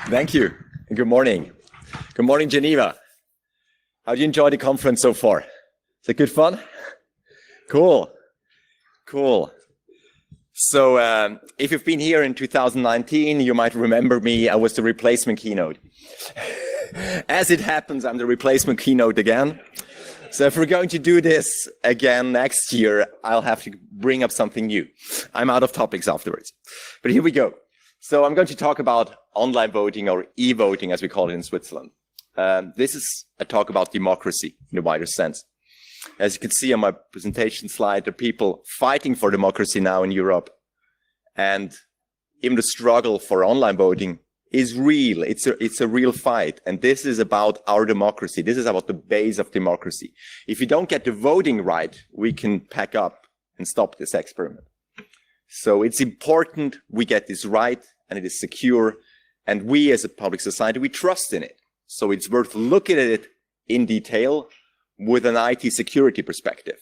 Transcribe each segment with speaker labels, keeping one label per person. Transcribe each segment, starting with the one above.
Speaker 1: Thank you. And good morning. Good morning, Geneva. How do you enjoy the conference so far? Is it good fun? Cool. Cool. So if you've been here in 2019, you might remember me. I was the replacement keynote. As it happens, I'm the replacement keynote again. So if we're going to do this again next year, I'll have to bring up something new. I'm out of topics afterwards. But here we go. So I'm going to talk about online voting, or e-voting as we call it in Switzerland. This is a talk about democracy in a wider sense. As you can see on my presentation slide, there are people fighting for democracy now in Europe. And even the struggle for online voting is real. It's a real fight. And this is about our democracy. This is about the base of democracy. If you don't get the voting right, we can pack up and stop this experiment. So it's important we get this right and it is secure. And we as a public society, we trust in it. So it's worth looking at it in detail with an IT security perspective.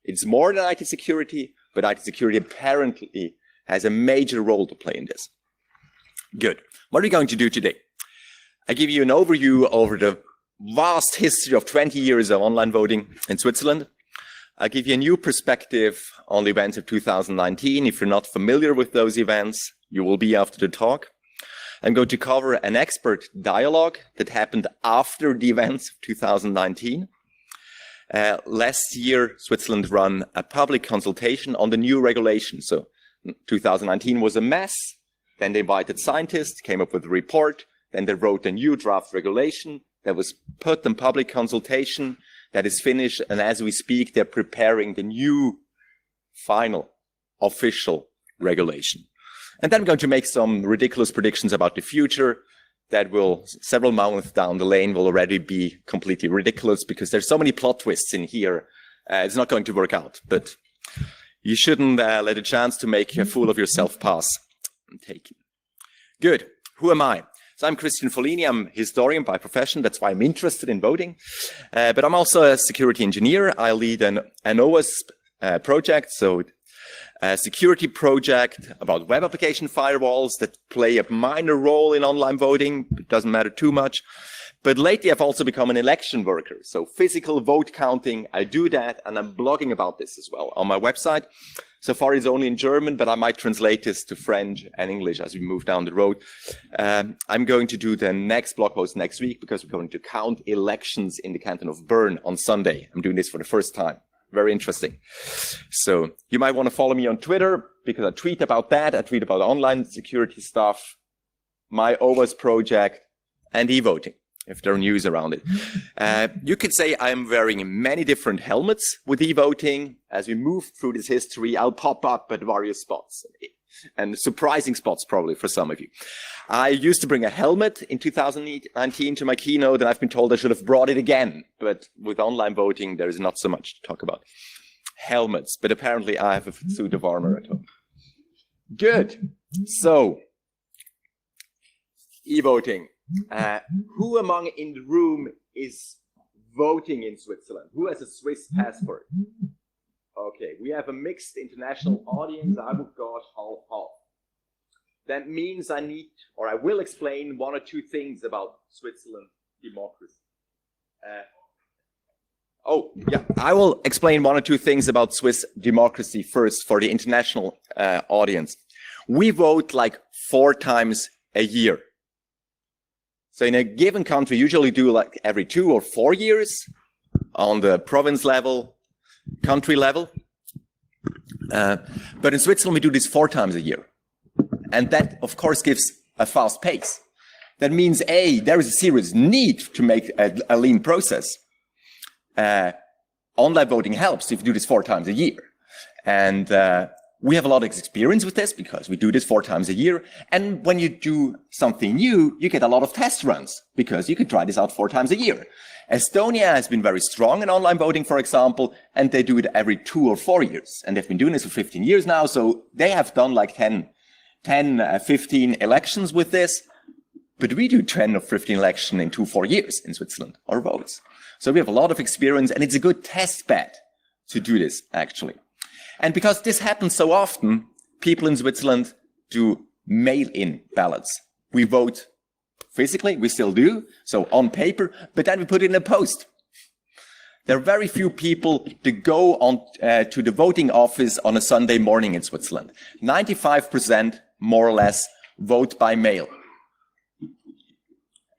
Speaker 1: It's more than IT security, but IT security apparently has a major role to play in this. Good. What are we going to do today? I give you an overview over the vast history of 20 years of online voting in Switzerland. I'll give you a new perspective on the events of 2019. If you're not familiar with those events, you will be after the talk. I'm going to cover an expert dialogue that happened after the events of 2019. Last year, Switzerland ran a public consultation on the new regulation. So 2019 was a mess. Then they invited scientists, came up with a report. Then they wrote a new draft regulation that was put in public consultation, that is finished. And as we speak, they're preparing the new final official regulation. And then I'm going to make some ridiculous predictions about the future that will, several months down the lane, will already be completely ridiculous because there's so many plot twists in here. It's not going to work out, but you shouldn't let a chance to make a fool of yourself pass. Good. Who am I? So I'm Christian Folini. I'm a historian by profession. That's why I'm interested in voting. But I'm also a security engineer. I lead an OWASP project, so a security project about web application firewalls that play a minor role in online voting. It doesn't matter too much. But lately, I've also become an election worker. So physical vote counting, I do that, and I'm blogging about this as well on my website. So far, it's only in German, but I might translate this to French and English as we move down the road. I'm going to do the next blog post next week because we're going to count elections in the canton of Bern on Sunday. I'm doing this for the first time. Very interesting. So you might want to follow me on Twitter because I tweet about that. I tweet about online security stuff, my OWASP project, and e-voting, if there are news around it. You could say I'm wearing many different helmets with e-voting. As we move through this history, I'll pop up at various spots, and surprising spots probably for some of you. I used to bring a helmet in 2019 to my keynote, and I've been told I should have brought it again. But with online voting, there is not so much to talk about. Helmets, but apparently I have a suit of armor at home. Good. So, e-voting. Who among in the room is voting in Switzerland? Who has a Swiss passport? Okay, we have a mixed international audience. I would go half-half. That means I will explain one or two things about Switzerland democracy. I will explain one or two things about Swiss democracy first for the international audience. We vote like 4 times a year. So in a given country, usually do like every 2 or 4 years on the province level, country level. But in Switzerland, we do this 4 times a year. And that, of course, gives a fast pace. That means, A, there is a serious need to make a lean process. Online voting helps if you do this 4 times a year. And we have a lot of experience with this because we do this 4 times a year. And when you do something new, you get a lot of test runs because you can try this out 4 times a year. Estonia has been very strong in online voting, for example, and they do it every 2 or 4 years. And they've been doing this for 15 years now. So they have done like 15 elections with this. But we do 10 or 15 elections in 2-4 years in Switzerland, or votes. So we have a lot of experience, and it's a good test bed to do this, actually. And because this happens so often, people in Switzerland do mail-in ballots. We vote physically, we still do, so on paper, but then we put it in a post. There are very few people to go on to the voting office on a Sunday morning in Switzerland. 95%, more or less, vote by mail.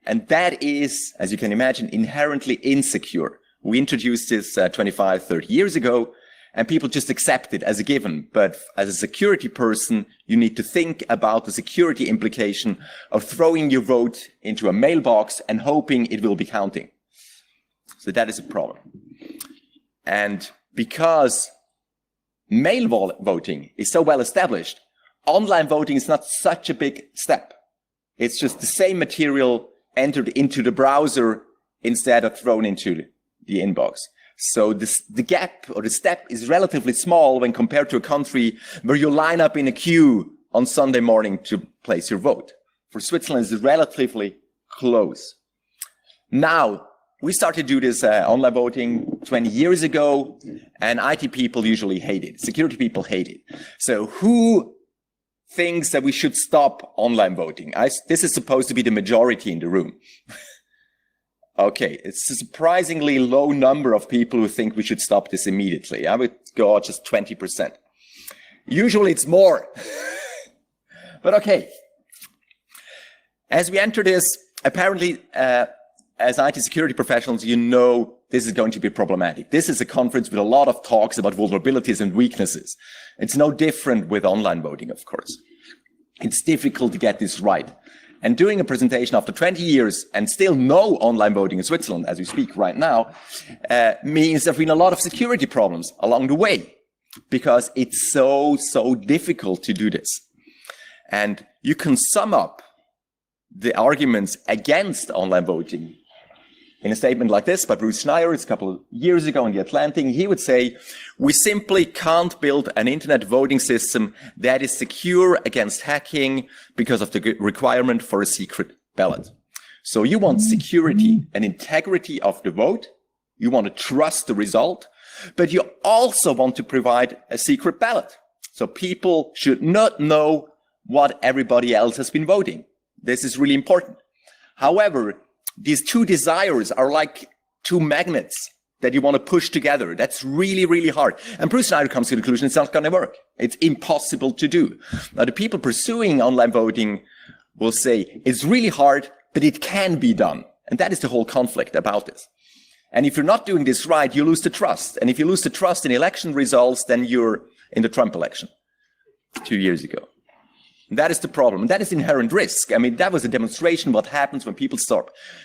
Speaker 1: And that is, as you can imagine, inherently insecure. We introduced this 25, 30 years ago, and people just accept it as a given. But as a security person, you need to think about the security implication of throwing your vote into a mailbox and hoping it will be counting. So that is a problem. And because mail voting is so well established, online voting is not such a big step. It's just the same material entered into the browser instead of thrown into the inbox. So the gap or the step is relatively small when compared to a country where you line up in a queue on Sunday morning to place your vote. For Switzerland, it's relatively close. Now, we started to do this online voting 20 years ago, and IT people usually hate it. Security people hate it. So who thinks that we should stop online voting? This is supposed to be the majority in the room. Okay, it's a surprisingly low number of people who think we should stop this immediately. I would go just 20%. Usually it's more. But okay. As we enter this, apparently, as IT security professionals, you know this is going to be problematic. This is a conference with a lot of talks about vulnerabilities and weaknesses. It's no different with online voting, of course. It's difficult to get this right. And doing a presentation after 20 years and still no online voting in Switzerland, as we speak right now, means there have been a lot of security problems along the way because it's so difficult to do this. And you can sum up the arguments against online voting in a statement like this by Bruce Schneier, it's a couple of years ago in The Atlantic. He would say, we simply can't build an internet voting system that is secure against hacking because of the requirement for a secret ballot. So you want security and integrity of the vote. You want to trust the result, but you also want to provide a secret ballot. So people should not know what everybody else has been voting. This is really important. However, these two desires are like two magnets that you want to push together. That's really, really hard. And Bruce Schneier comes to the conclusion it's not going to work. It's impossible to do. Now, the people pursuing online voting will say it's really hard, but it can be done. And that is the whole conflict about this. And if you're not doing this right, you lose the trust. And if you lose the trust in election results, then you're in the Trump election 2 years ago. That is the problem. And that is inherent risk. I mean, that was a demonstration what happens when people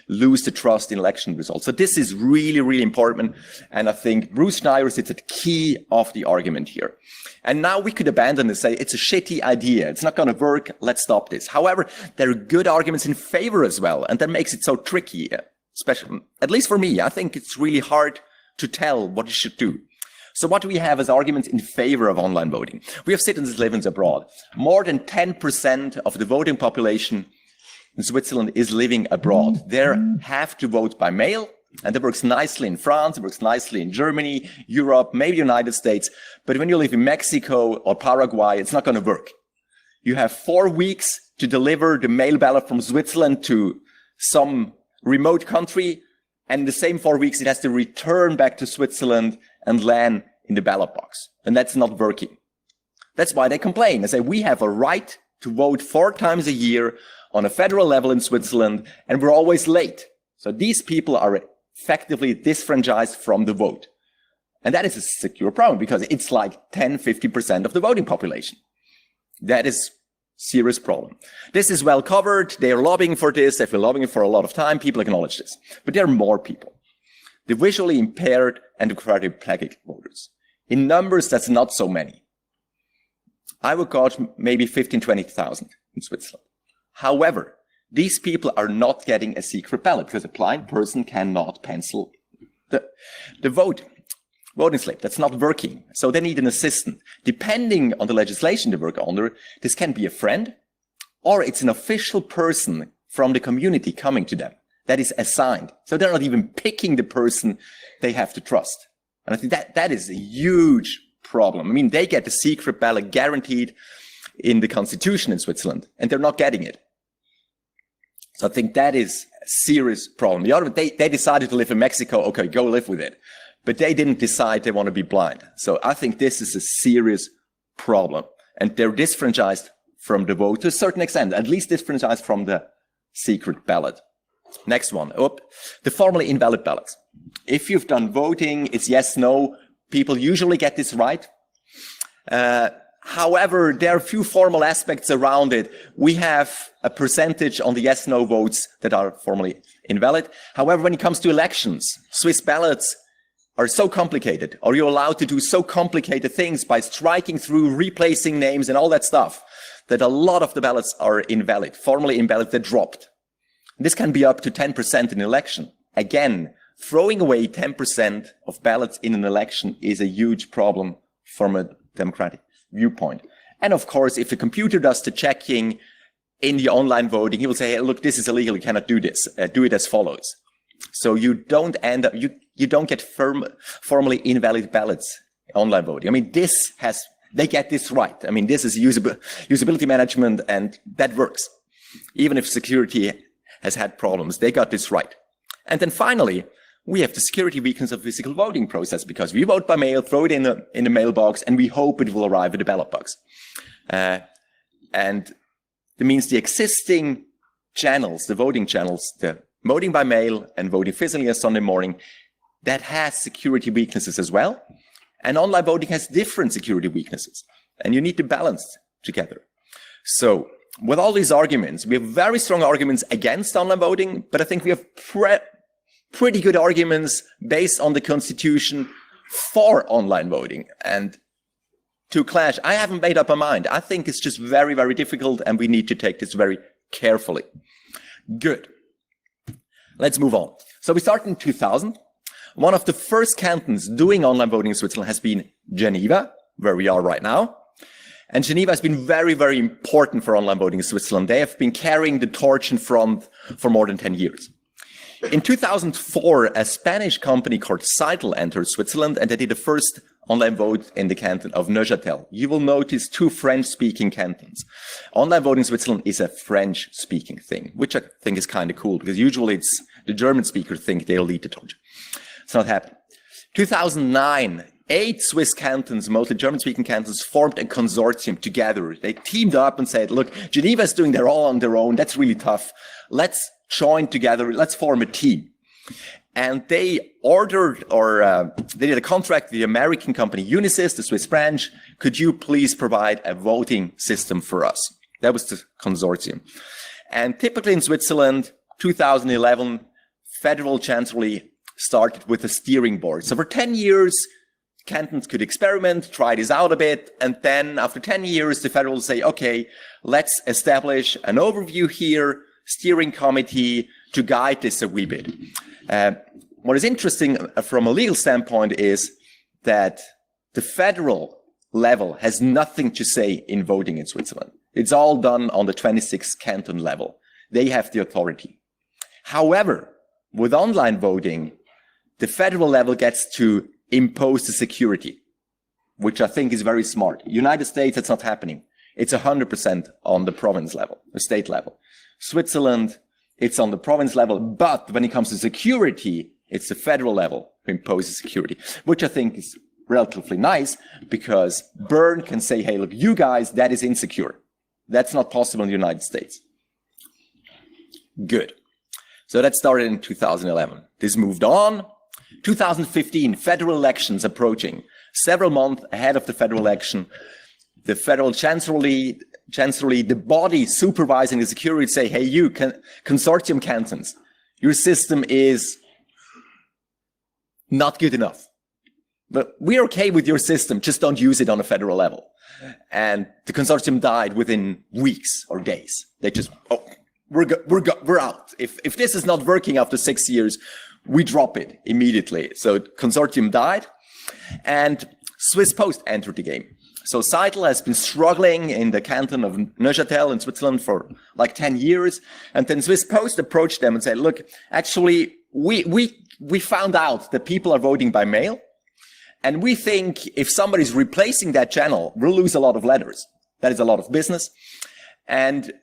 Speaker 1: lose the trust in election results. So this is really, really important. And I think Bruce Schneier is at the key of the argument here. And now we could abandon and say, it's a shitty idea. It's not going to work. Let's stop this. However, there are good arguments in favor as well. And that makes it so tricky, especially, at least for me. I think it's really hard to tell what you should do. So what do we have as arguments in favor of online voting? We have citizens living abroad. More than 10% of the voting population in Switzerland is living abroad. They have to vote by mail, and that works nicely in France, it works nicely in Germany, Europe, maybe United States. But when you live in Mexico or Paraguay, it's not going to work. You have 4 weeks to deliver the mail ballot from Switzerland to some remote country, and in the same 4 weeks, it has to return back to Switzerland and land in the ballot box. And that's not working. That's why they complain. They say, we have a right to vote 4 times a year on a federal level in Switzerland, and we're always late. So these people are effectively disfranchised from the vote. And that is a secure problem because it's like 10-50% of the voting population. That is serious problem. This is well covered. They are lobbying for this. They've been lobbying for a lot of time. People acknowledge this. But there are more people. The visually impaired and the quadriplegic voters. In numbers, that's not so many. I would gauge maybe 15, 20,000 in Switzerland. However, these people are not getting a secret ballot because a blind person cannot pencil the voting slip. That's not working. So they need an assistant. Depending on the legislation they work under, this can be a friend or it's an official person from the community coming to them. That is assigned. So they're not even picking the person they have to trust. And I think that is a huge problem. I mean, they get the secret ballot guaranteed in the constitution in Switzerland, and they're not getting it. So I think that is a serious problem. The other, they decided to live in Mexico. Okay, go live with it. But they didn't decide they want to be blind. So I think this is a serious problem. And they're disfranchised from the vote to a certain extent, at least disfranchised from the secret ballot. Next one, the formally invalid ballots. If you've done voting, it's yes, no. People usually get this right. However, there are a few formal aspects around it. We have a percentage on the yes, no votes that are formally invalid. However, when it comes to elections, Swiss ballots are so complicated. Are you allowed to do so complicated things by striking through, replacing names and all that stuff, that a lot of the ballots are invalid, formally invalid, they're dropped. This can be up to 10% in an election. Again, throwing away 10% of ballots in an election is a huge problem from a democratic viewpoint. And of course, if a computer does the checking in the online voting, he will say, hey, look, this is illegal, you cannot do this. Do it as follows. So you don't end up, you don't get formally invalid ballots online voting. I mean, they get this right. I mean, this is usability management, and that works. Even if security has had problems, they got this right. And then finally, we have the security weakness of the physical voting process, because we vote by mail, throw it in the mailbox, and we hope it will arrive at the ballot box. And that means the existing channels, the voting channels, the voting by mail and voting physically on Sunday morning, that has security weaknesses as well. And online voting has different security weaknesses, and you need to balance together. So with all these arguments, we have very strong arguments against online voting, but I think we have pretty good arguments based on the Constitution for online voting. And to clash, I haven't made up my mind. I think it's just very, very difficult, and we need to take this very carefully. Good. Let's move on. So we start in 2000. One of the first cantons doing online voting in Switzerland has been Geneva, where we are right now. And Geneva has been very, very important for online voting in Switzerland. They have been carrying the torch in front for more than 10 years. In 2004, a Spanish company called Seitel entered Switzerland, and they did the first online vote in the canton of Neuchâtel. You will notice two French-speaking cantons. Online voting in Switzerland is a French-speaking thing, which I think is kind of cool, because usually it's the German speakers think they'll lead the torch. It's not happening. 2009, 8 Swiss cantons, mostly German-speaking cantons, formed a consortium together. They teamed up and said, look, Geneva is doing their all on their own. That's really tough. Let's join together. Let's form a team. And they ordered, they did a contract with the American company Unisys, the Swiss branch. Could you please provide a voting system for us? That was the consortium. And typically in Switzerland, 2011, federal chancellery started with a steering board. So for 10 years, cantons could experiment, try this out a bit, and then after 10 years, the federal will say, okay, let's establish an overview here, steering committee to guide this a wee bit. What is interesting from a legal standpoint is that the federal level has nothing to say in voting in Switzerland. It's all done on the 26th canton level. They have the authority. However, with online voting, the federal level gets to impose the security, which I think is very smart. United States, it's not happening. It's 100% on the province level, the state level. Switzerland, it's on the province level, but when it comes to security, it's the federal level who imposes security, which I think is relatively nice, because Bern can say, hey, look, you guys, that is insecure. That's not possible in the United States. Good. So that started in 2011. This moved on. 2015, federal elections approaching. Several months ahead of the federal election, the federal chancellery, the body supervising the security, say, hey, you consortium cantons, your system is not good enough. But we're okay with your system, just don't use it on a federal level. And the consortium died within weeks or days. They just, oh, we're out. If this is not working after 6 years, we drop it immediately. So consortium died, and Swiss Post entered the game. So Seitel has been struggling in the canton of Neuchâtel in Switzerland for like 10 years. And then Swiss Post approached them and said, look, actually, we found out that people are voting by mail. And we think if somebody's replacing that channel, we'll lose a lot of letters. That is a lot of business. And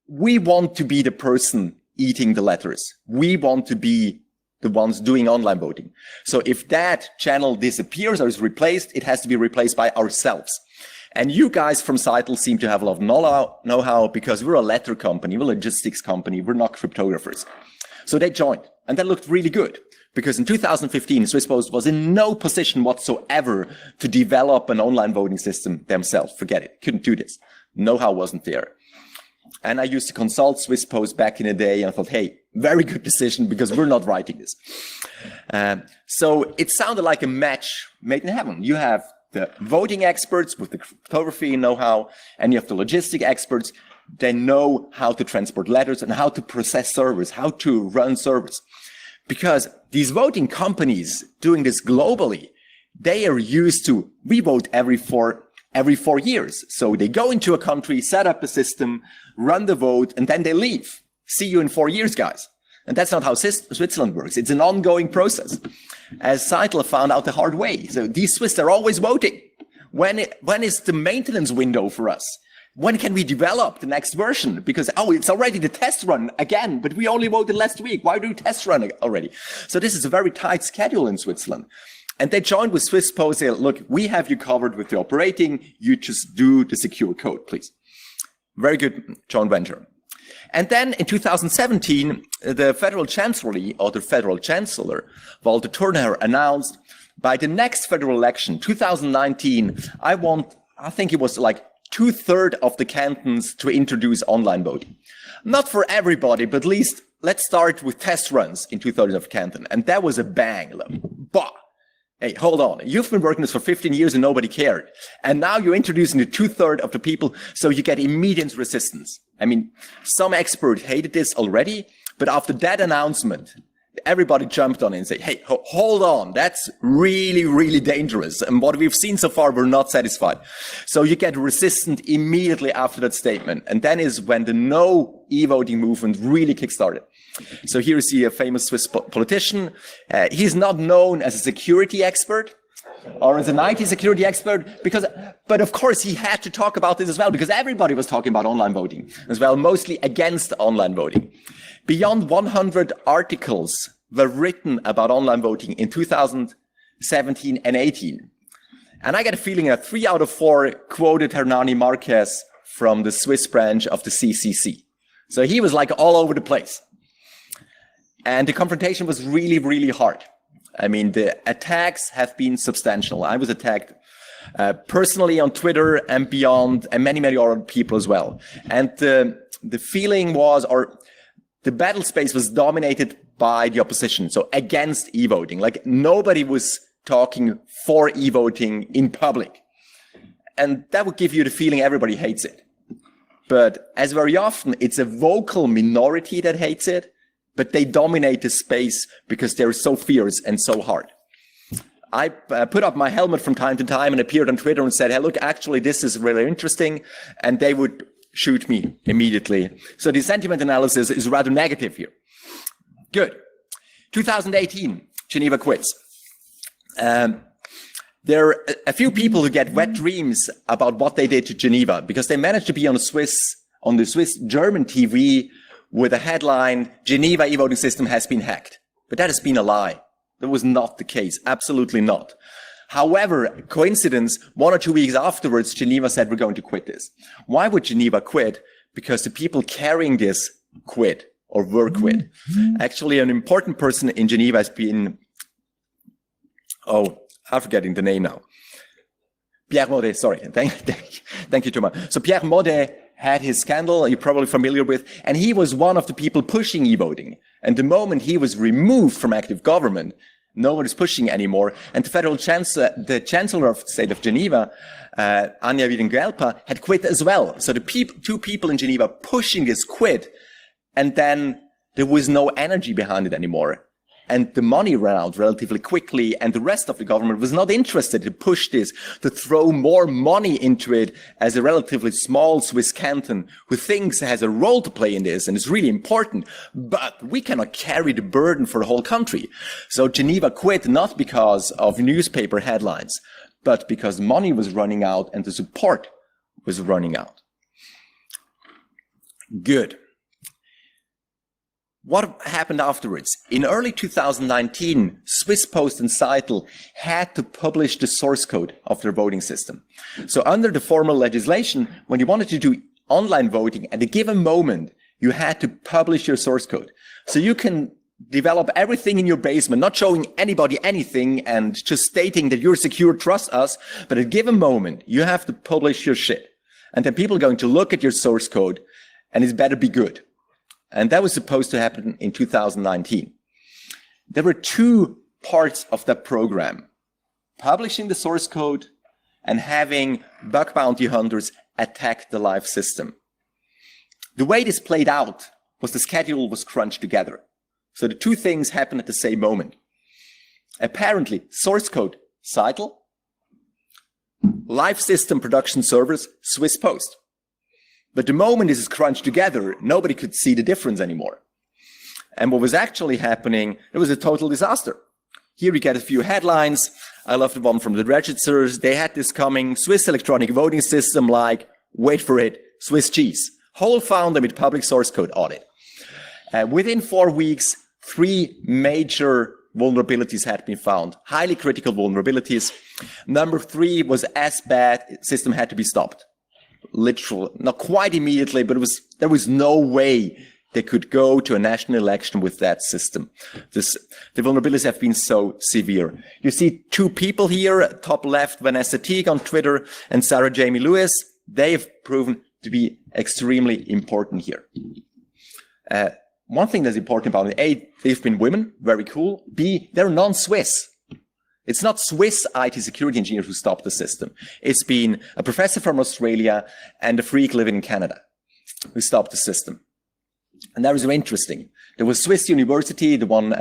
Speaker 1: we want to be the person eating the letters. We want to be the ones doing online voting. So if that channel disappears or is replaced, it has to be replaced by ourselves. And you guys from Seitel seem to have a lot of know-how because we're a letter company, we're a logistics company, we're not cryptographers. So they joined, and that looked really good. Because in 2015, Swisspost was in no position whatsoever to develop an online voting system themselves. Forget it. Couldn't do this. Know-how wasn't there. And I used to consult Swisspost back in the day, and I thought, hey, very good decision because we're not writing this. So it sounded like a match made in heaven. You have the voting experts with the cryptography know-how, and you have the logistic experts. They know how to transport letters and how to process servers, how to run servers. Because these voting companies doing this globally, they are used to, we vote every 4 years. So they go into a country, set up a system, run the vote, and then they leave. See you in 4 years, guys. And that's not how Switzerland works. It's an ongoing process. As Seitel found out the hard way. So these Swiss are always voting. When is the maintenance window for us? When can we develop the next version? Because, it's already the test run again, but we only voted last week. Why do we test run already? So this is a very tight schedule in Switzerland. And they joined with Swisspost, say, look, we have you covered with the operating. You just do the secure code, please. Very good joint venture. And then in 2017, the Federal Chancellery, or the Federal Chancellor, Walter Thurner, announced by the next federal election, 2019, I think it was like 2/3 of the cantons to introduce online voting. Not for everybody, but at least let's start with test runs in 2/3 of canton. And that was a bang. Bah! Hey, hold on. You've been working this for 15 years and nobody cared. And now you're introducing the 2/3 of the people, so you get immediate resistance. I mean, some experts hated this already, but after that announcement, everybody jumped on it and said, hey, hold on, that's really, really dangerous. And what we've seen so far, we're not satisfied. So you get resistant immediately after that statement. And then is when the no e-voting movement really kickstarted. So here you see a famous Swiss politician. He's not known as a security expert or as an IT security expert, but of course he had to talk about this as well, because everybody was talking about online voting as well, mostly against online voting. Beyond 100 articles were written about online voting in 2017 and 18. And I get a feeling that 3 out of 4 quoted Hernani Marquez from the Swiss branch of the CCC. So he was like all over the place. And the confrontation was really, really hard. I mean, the attacks have been substantial. I was attacked personally on Twitter and beyond, and many, many other people as well. And the feeling was, or the battle space was dominated by the opposition, so against e-voting. Like nobody was talking for e-voting in public. And that would give you the feeling everybody hates it. But as very often, it's a vocal minority that hates it, but they dominate the space because they're so fierce and so hard. I put up my helmet from time to time and appeared on Twitter and said, hey, look, actually, this is really interesting. And they would shoot me immediately. So the sentiment analysis is rather negative here. Good. 2018, Geneva quits. There are a few people who get wet dreams about what they did to Geneva because they managed to be on the Swiss German TV with a headline, Geneva e-voting system has been hacked. But that has been a lie. That was not the case. Absolutely not. However, coincidence, 1 or 2 weeks afterwards, Geneva said, we're going to quit this. Why would Geneva quit? Because the people carrying this quit or were quit. Actually, an important person in Geneva has been, I'm forgetting the name now. Pierre Maudet, sorry. Thank you, Thomas. So Pierre Maudet had his scandal, you're probably familiar with, and he was one of the people pushing e-voting. And the moment he was removed from active government, no one is pushing anymore. And the federal chancellor, the chancellor of the state of Geneva, Anja Wieden-Gelper, had quit as well. So the two people in Geneva pushing this quit, and then there was no energy behind it anymore. And the money ran out relatively quickly, and the rest of the government was not interested to push this, to throw more money into it as a relatively small Swiss canton who thinks it has a role to play in this, and it's really important, but we cannot carry the burden for the whole country. So Geneva quit not because of newspaper headlines, but because money was running out and the support was running out. Good. what happened afterwards? In early 2019, Swiss Post and Seitel had to publish the source code of their voting system. So under the formal legislation, when you wanted to do online voting at a given moment, you had to publish your source code. So you can develop everything in your basement, not showing anybody anything and just stating that you're secure, trust us. But at a given moment, you have to publish your shit. And then people are going to look at your source code and it better be good. And that was supposed to happen in 2019. There were two parts of that program: publishing the source code and having bug bounty hunters attack the live system. The way this played out was the schedule was crunched together. So the two things happened at the same moment. Apparently, source code, Seitel, live system production servers, Swiss Post. But the moment this is crunched together, nobody could see the difference anymore. And what was actually happening, it was a total disaster. Here we get a few headlines. I love the one from the registers. They had this coming: Swiss electronic voting system like, wait for it, Swiss cheese. Whole found amid public source code audit. Within 4 weeks, 3 major vulnerabilities had been found, highly critical vulnerabilities. Number 3 was as bad, system had to be stopped. Literally, not quite immediately, but there was no way they could go to a national election with that system. The vulnerabilities have been so severe. You see 2 people here, top left, Vanessa Teague on Twitter and Sarah Jamie Lewis. They have proven to be extremely important here. One thing that's important about it: A, they've been women, very cool. B, they're non-Swiss. It's not Swiss IT security engineers who stopped the system. It's been a professor from Australia and a freak living in Canada who stopped the system. And that was very interesting. There was Swiss University, the one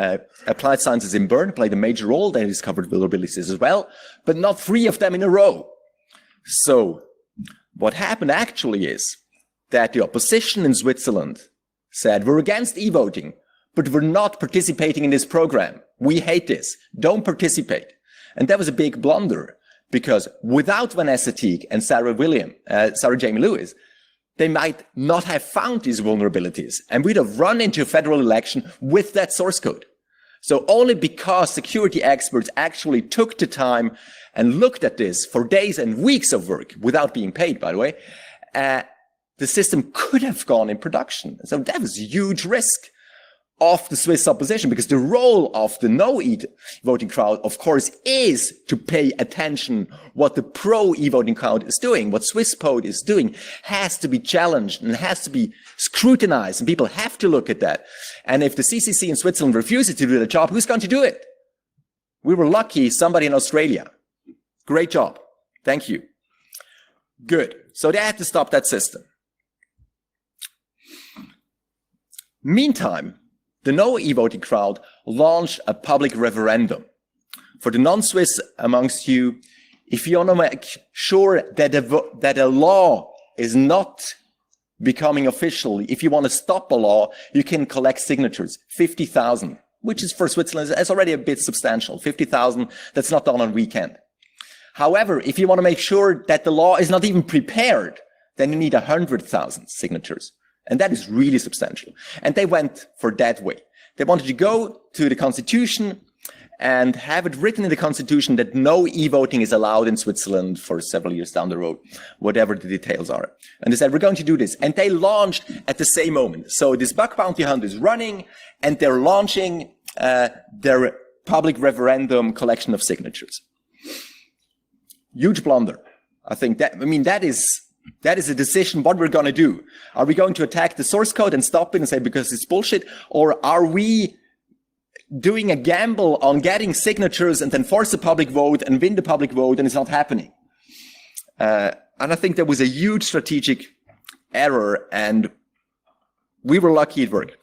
Speaker 1: Applied Sciences in Bern, played a major role. They discovered vulnerabilities as well, but not 3 of them in a row. So what happened actually is that the opposition in Switzerland said, we're against e-voting, but we're not participating in this program. We hate this. Don't participate. And that was a big blunder, because without Vanessa Teague and Sarah Jamie Lewis, they might not have found these vulnerabilities, and we'd have run into a federal election with that source code. So only because security experts actually took the time and looked at this for days and weeks of work, without being paid, by the way, the system could have gone in production. So that was a huge risk of the Swiss opposition, because the role of the no e-voting crowd, of course, is to pay attention what the pro e-voting crowd is doing. What Swiss Post is doing has to be challenged and has to be scrutinized, and people have to look at that. And if the CCC in Switzerland refuses to do the job, who's going to do it? We were lucky, somebody in Australia. Great job. Thank you. Good. So they had to stop that system. Meantime, the no e-voting crowd launched a public referendum. For the non-Swiss amongst you, if you want to make sure that a law is not becoming official, if you want to stop a law, you can collect signatures, 50,000, which is for Switzerland, it's already a bit substantial. 50,000, that's not done on weekend. However, if you want to make sure that the law is not even prepared, then you need 100,000 signatures. And that is really substantial. And they went for that way. They wanted to go to the Constitution and have it written in the Constitution that no e-voting is allowed in Switzerland for several years down the road, whatever the details are. And they said, we're going to do this. And they launched at the same moment. So this bug bounty hunt is running, and they're launching their public referendum collection of signatures. Huge blunder. I think that is a decision what we're going to do. Are we going to attack the source code and stop it and say because it's bullshit? Or are we doing a gamble on getting signatures and then force a public vote and win the public vote, and it's not happening? And I think there was a huge strategic error, and we were lucky it worked.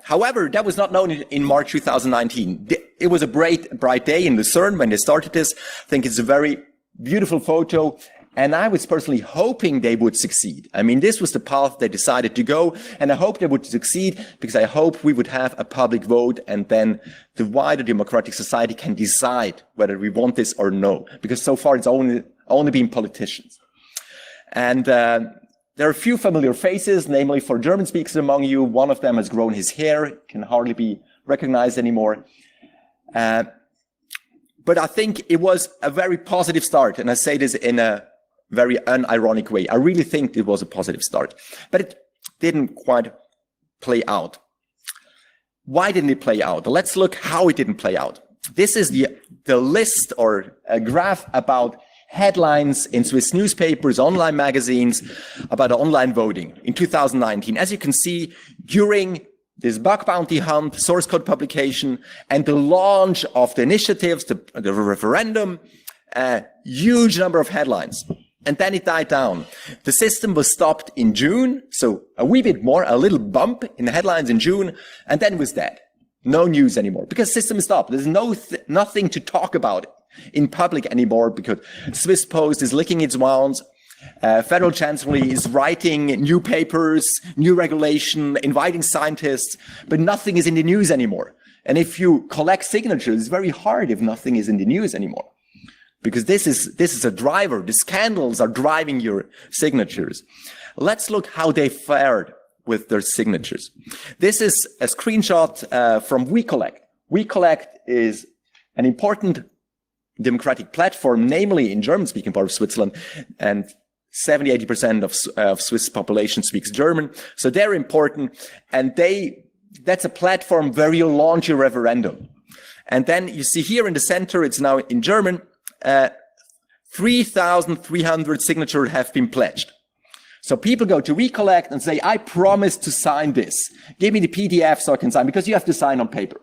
Speaker 1: However, that was not known in March 2019. It was a bright day in Lucerne when they started this. I think it's a very beautiful photo. And I was personally hoping they would succeed. I mean, this was the path they decided to go, and I hope they would succeed because I hope we would have a public vote, and then the wider democratic society can decide whether we want this or no, because so far it's only been politicians. And there There are a few familiar faces, namely for German speakers among you. One of them has grown his hair, can hardly be recognized anymore. But I think it was a very positive start. And I say this in a very unironic way. I really think it was a positive start, but it didn't quite play out. Why didn't it play out? Let's look how it didn't play out. This is the list or a graph about headlines in Swiss newspapers, online magazines, about online voting in 2019. As you can see, during this bug bounty hunt, source code publication, and the launch of the initiatives, the referendum, a huge number of headlines. And then it died down. The system was stopped in June, so a wee bit more, a little bump in the headlines in June, and then it was dead. No news anymore, because the system is stopped. There's nothing to talk about in public anymore, because Swiss Post is licking its wounds. Federal Chancellery is writing new papers, new regulation, inviting scientists, but nothing is in the news anymore. And if you collect signatures, it's very hard if nothing is in the news anymore. Because this is a driver. The scandals are driving your signatures. Let's look how they fared with their signatures. This is a screenshot from WeCollect. WeCollect is an important democratic platform, namely in German-speaking part of Switzerland, and 70–80% of Swiss population speaks German. So they're important, and that's a platform where you launch your referendum. And then you see here in the center, it's now in German, 3,300 signatures have been pledged. So people go to WeCollect and say, I promise to sign this. Give me the PDF so I can sign, because you have to sign on paper.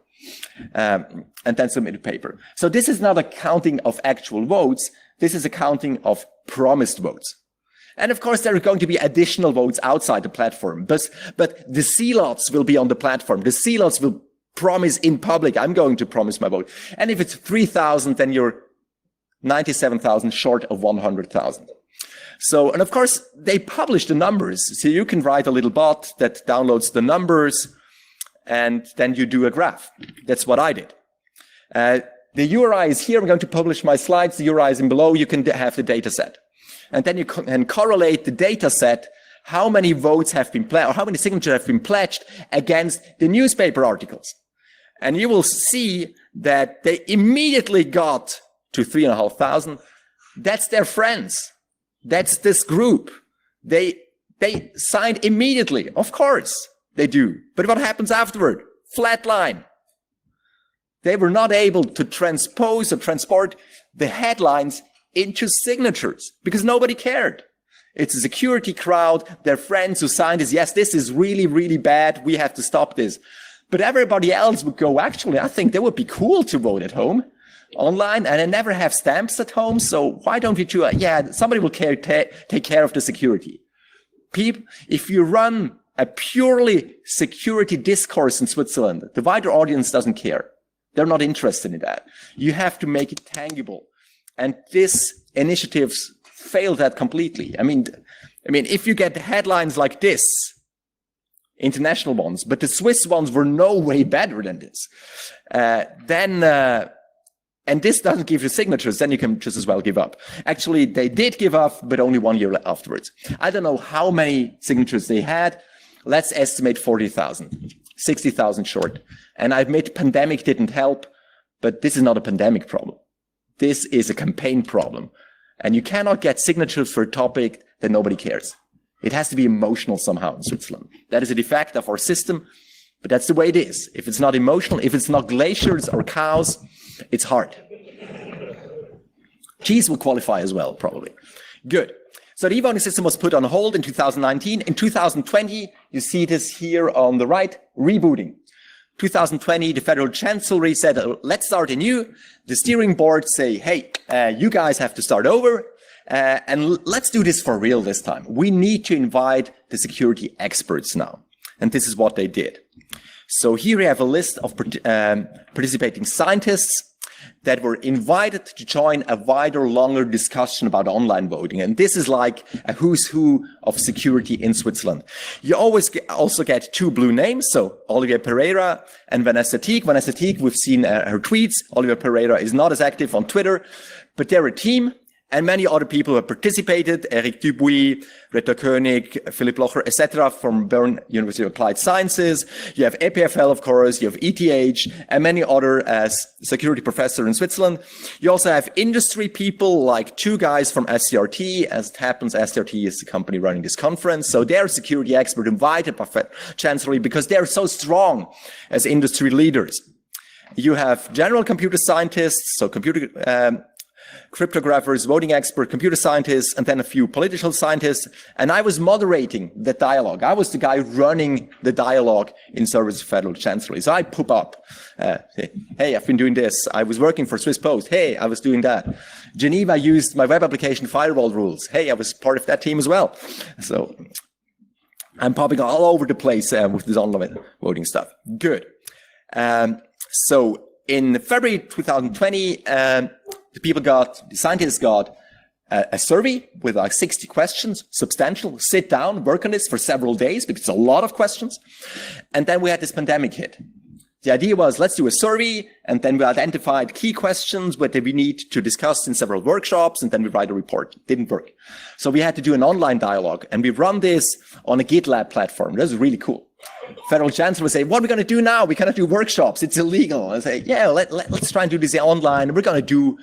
Speaker 1: And then submit a paper. So this is not a counting of actual votes. This is a counting of promised votes. And of course, there are going to be additional votes outside the platform. But the zealots will be on the platform. The zealots will promise in public, I'm going to promise my vote. And if it's 3,000, then you're 97,000 short of 100,000. So, and of course, they publish the numbers. So you can write a little bot that downloads the numbers, and then you do a graph. That's what I did. The URI is here. I'm going to publish my slides. The URI is in below. You can have the data set. And then you can correlate the data set, how many votes have been pledged, or how many signatures have been pledged against the newspaper articles. And you will see that they immediately got to 3,500. That's their friends. That's this group. They signed immediately. Of course they do. But what happens afterward? Flat line. They were not able to transpose or transport the headlines into signatures because nobody cared. It's a security crowd. Their friends who signed this. Yes, this is really, really bad. We have to stop this. But everybody else would go, actually, I think that would be cool to vote at home. Online, and I never have stamps at home, so why don't we do it? Yeah, somebody will take care of the security. People, if you run a purely security discourse in Switzerland, the wider audience doesn't care. They're not interested in that. You have to make it tangible. And this initiatives fail that completely. I mean, if you get headlines like this, international ones, but the Swiss ones were no way better than this, and this doesn't give you signatures, then you can just as well give up. Actually, they did give up, but only 1 year afterwards. I don't know how many signatures they had. Let's estimate 40,000, 60,000 short. And I admit pandemic didn't help, but this is not a pandemic problem. This is a campaign problem. And you cannot get signatures for a topic that nobody cares. It has to be emotional somehow in Switzerland. That is a defect of our system, but that's the way it is. If it's not emotional, if it's not glaciers or cows, it's hard. Cheese will qualify as well, probably. Good. So the e-voting system was put on hold in 2019. In 2020, you see this here on the right, rebooting. 2020, the Federal Chancellery said, let's start anew. The steering board say, hey, you guys have to start over. And let's do this for real this time. We need to invite the security experts now. And this is what they did. So here we have a list of participating scientists that were invited to join a wider, longer discussion about online voting. And this is like a who's who of security in Switzerland. You always also get two blue names. So Olivier Pereira and Vanessa Teague. Vanessa Teague, we've seen her tweets. Olivier Pereira is not as active on Twitter, but they're a team. and many other people who have participated, Eric Dubuis, Rita Koenig, Philipp Locher, etc. from Bern University of Applied Sciences. You have EPFL, of course, you have ETH, and many other security professors in Switzerland. You also have industry people like 2 guys from SCRT. As it happens, SCRT is the company running this conference. So they're security expert invited by Chancellery because they're so strong as industry leaders. You have general computer scientists, so cryptographers, voting expert, computer scientists, and then a few political scientists. And I was moderating the dialogue. I was the guy running the dialogue in service of Federal Chancellery. So I pop up. Hey, I've been doing this. I was working for Swiss Post. Hey, I was doing that. Geneva used my web application firewall rules. Hey, I was part of that team as well. So I'm popping all over the place with this online voting stuff. Good. So in February 2020, the scientists got a survey with like 60 questions, substantial, sit down, work on this for several days because it's a lot of questions. And then we had this pandemic hit. The idea was, let's do a survey, and then we identified key questions that we need to discuss in several workshops, and then we write a report. It didn't work. So we had to do an online dialogue, and we run this on a GitLab platform. This is really cool. Federal Chancellor would say, what are we going to do now? We cannot do workshops. It's illegal. I say, yeah, let's try and do this online. We can do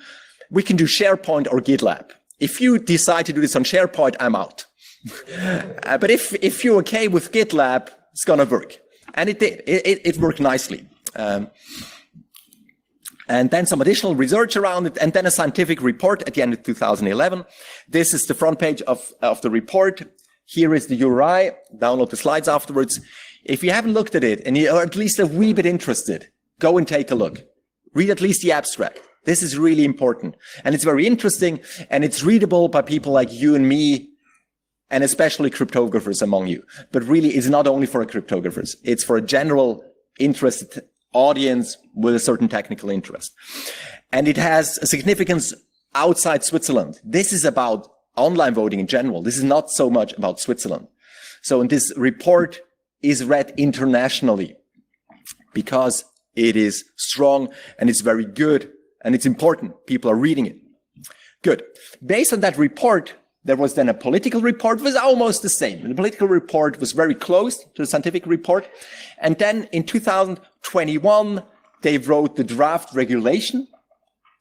Speaker 1: SharePoint or GitLab. If you decide to do this on SharePoint, I'm out. But if you're okay with GitLab, it's going to work. And it did. It worked nicely. And then some additional research around it, and then a scientific report at the end of 2011. This is the front page of the report. Here is the URI. Download the slides afterwards. If you haven't looked at it and you are at least a wee bit interested, go and take a look. Read at least the abstract. This is really important. And it's very interesting, and it's readable by people like you and me, and especially cryptographers among you. But really, it's not only for cryptographers. It's for a general interested audience with a certain technical interest. And it has a significance outside Switzerland. This is about online voting in general. This is not so much about Switzerland. So this report is read internationally because it is strong and it's very good and it's important. People are reading it. Good. Based on that report, there was then a political report. It was almost the same. And the political report was very close to the scientific report. And then in 2021, they wrote the draft regulation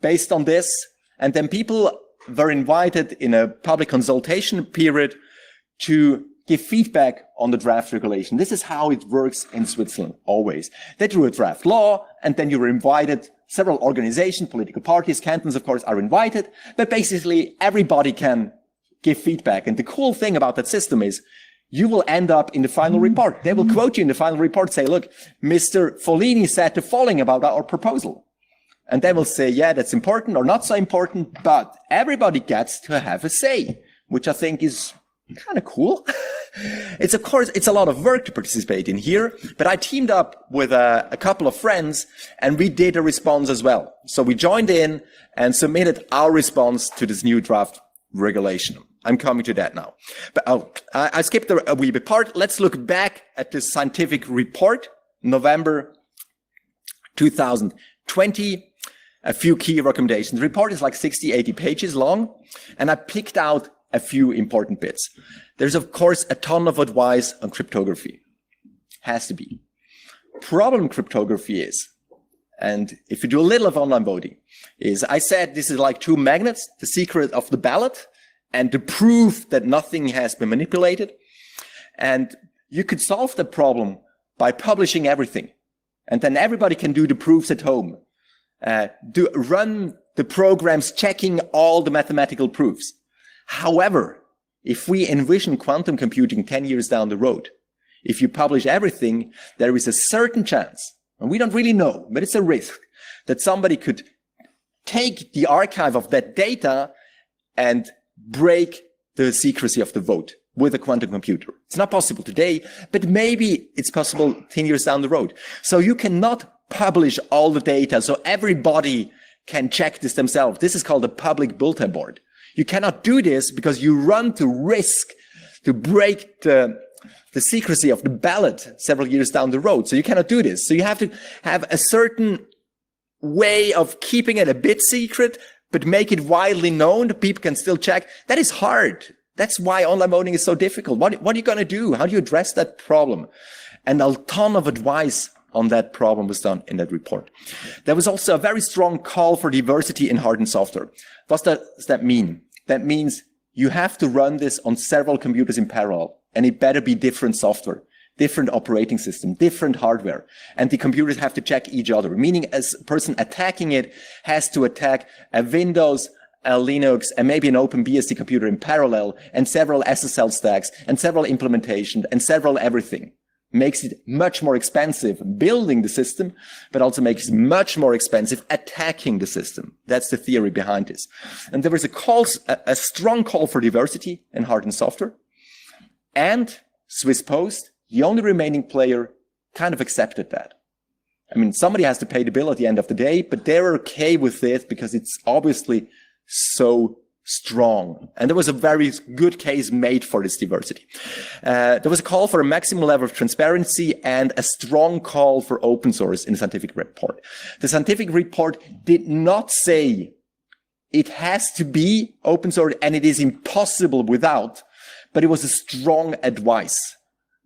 Speaker 1: based on this. And then people were invited in a public consultation period to give feedback on the draft regulation. This is how it works in Switzerland, always. They drew a draft law, and then you were invited. Several organizations, political parties, cantons, of course, are invited. But basically, everybody can give feedback. And the cool thing about that system is you will end up in the final report. They will quote you in the final report, say, look, Mr. Folini said the following about our proposal. And they will say, yeah, that's important or not so important, but everybody gets to have a say, which I think is kind of cool. It's, of course, it's a lot of work to participate in here, but I teamed up with a couple of friends and we did a response as well. So we joined in and submitted our response to this new draft regulation. I'm coming to that now. But I skipped a wee bit part. Let's look back at the scientific report, November 2020. A few key recommendations. The report is like 60, 80 pages long, and I picked out a few important bits. There's, of course, a ton of advice on cryptography. Has to be. Problem cryptography is, and if you do a little of online voting, is I said this is like 2 magnets, the secret of the ballot and the proof that nothing has been manipulated. And you could solve the problem by publishing everything. And then everybody can do the proofs at home. Run the programs checking all the mathematical proofs. However, if we envision quantum computing 10 years down the road, if you publish everything, there is a certain chance, and we don't really know, but it's a risk, that somebody could take the archive of that data and break the secrecy of the vote with a quantum computer. It's not possible today, but maybe it's possible 10 years down the road. So you cannot publish all the data so everybody can check this themselves. This is called a public bulletin board. You cannot do this because you run to risk to break the secrecy of the ballot several years down the road. So you cannot do this. So you have to have a certain way of keeping it a bit secret, but make it widely known that people can still check. That is hard. That's why online voting is so difficult. What are you going to do? How do you address that problem? And a ton of advice on that problem was done in that report. There was also a very strong call for diversity in hardware and software. What does that mean? That means you have to run this on several computers in parallel, and it better be different software, different operating system, different hardware. And the computers have to check each other, meaning as a person attacking it has to attack a Windows, a Linux, and maybe an OpenBSD computer in parallel, and several SSL stacks, and several implementations, and several everything. Makes it much more expensive building the system, but also makes it much more expensive attacking the system. That's the theory behind this. And there was a strong call for diversity in hardware and software. And Swiss Post, the only remaining player, kind of accepted that. I mean, somebody has to pay the bill at the end of the day, but they're okay with it because it's obviously so strong. And there was a very good case made for this diversity. There was a call for a maximum level of transparency and a strong call for open source in the scientific report. The scientific report did not say it has to be open source and it is impossible without, but it was a strong advice.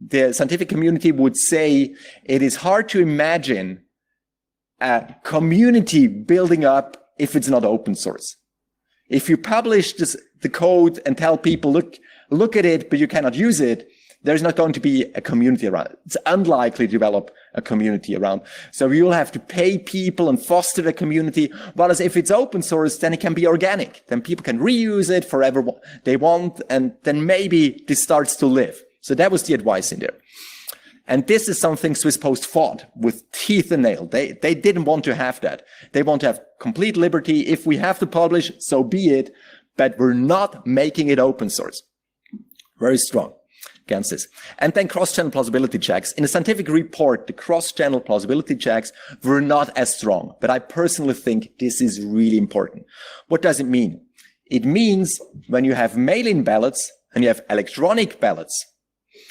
Speaker 1: The scientific community would say it is hard to imagine a community building up if it's not open source. If you publish the code and tell people, look at it, but you cannot use it, there's not going to be a community around it. It's unlikely to develop a community around. So you'll have to pay people and foster the community. Whereas if it's open source, then it can be organic. Then people can reuse it forever they want, and then maybe this starts to live. So that was the advice in there. And this is something Swiss Post fought with teeth and nail. They didn't want to have that. They want to have complete liberty. If we have to publish, so be it. But we're not making it open source. Very strong against this. And then cross-channel plausibility checks. In the scientific report, the cross-channel plausibility checks were not as strong. But I personally think this is really important. What does it mean? It means when you have mail-in ballots and you have electronic ballots,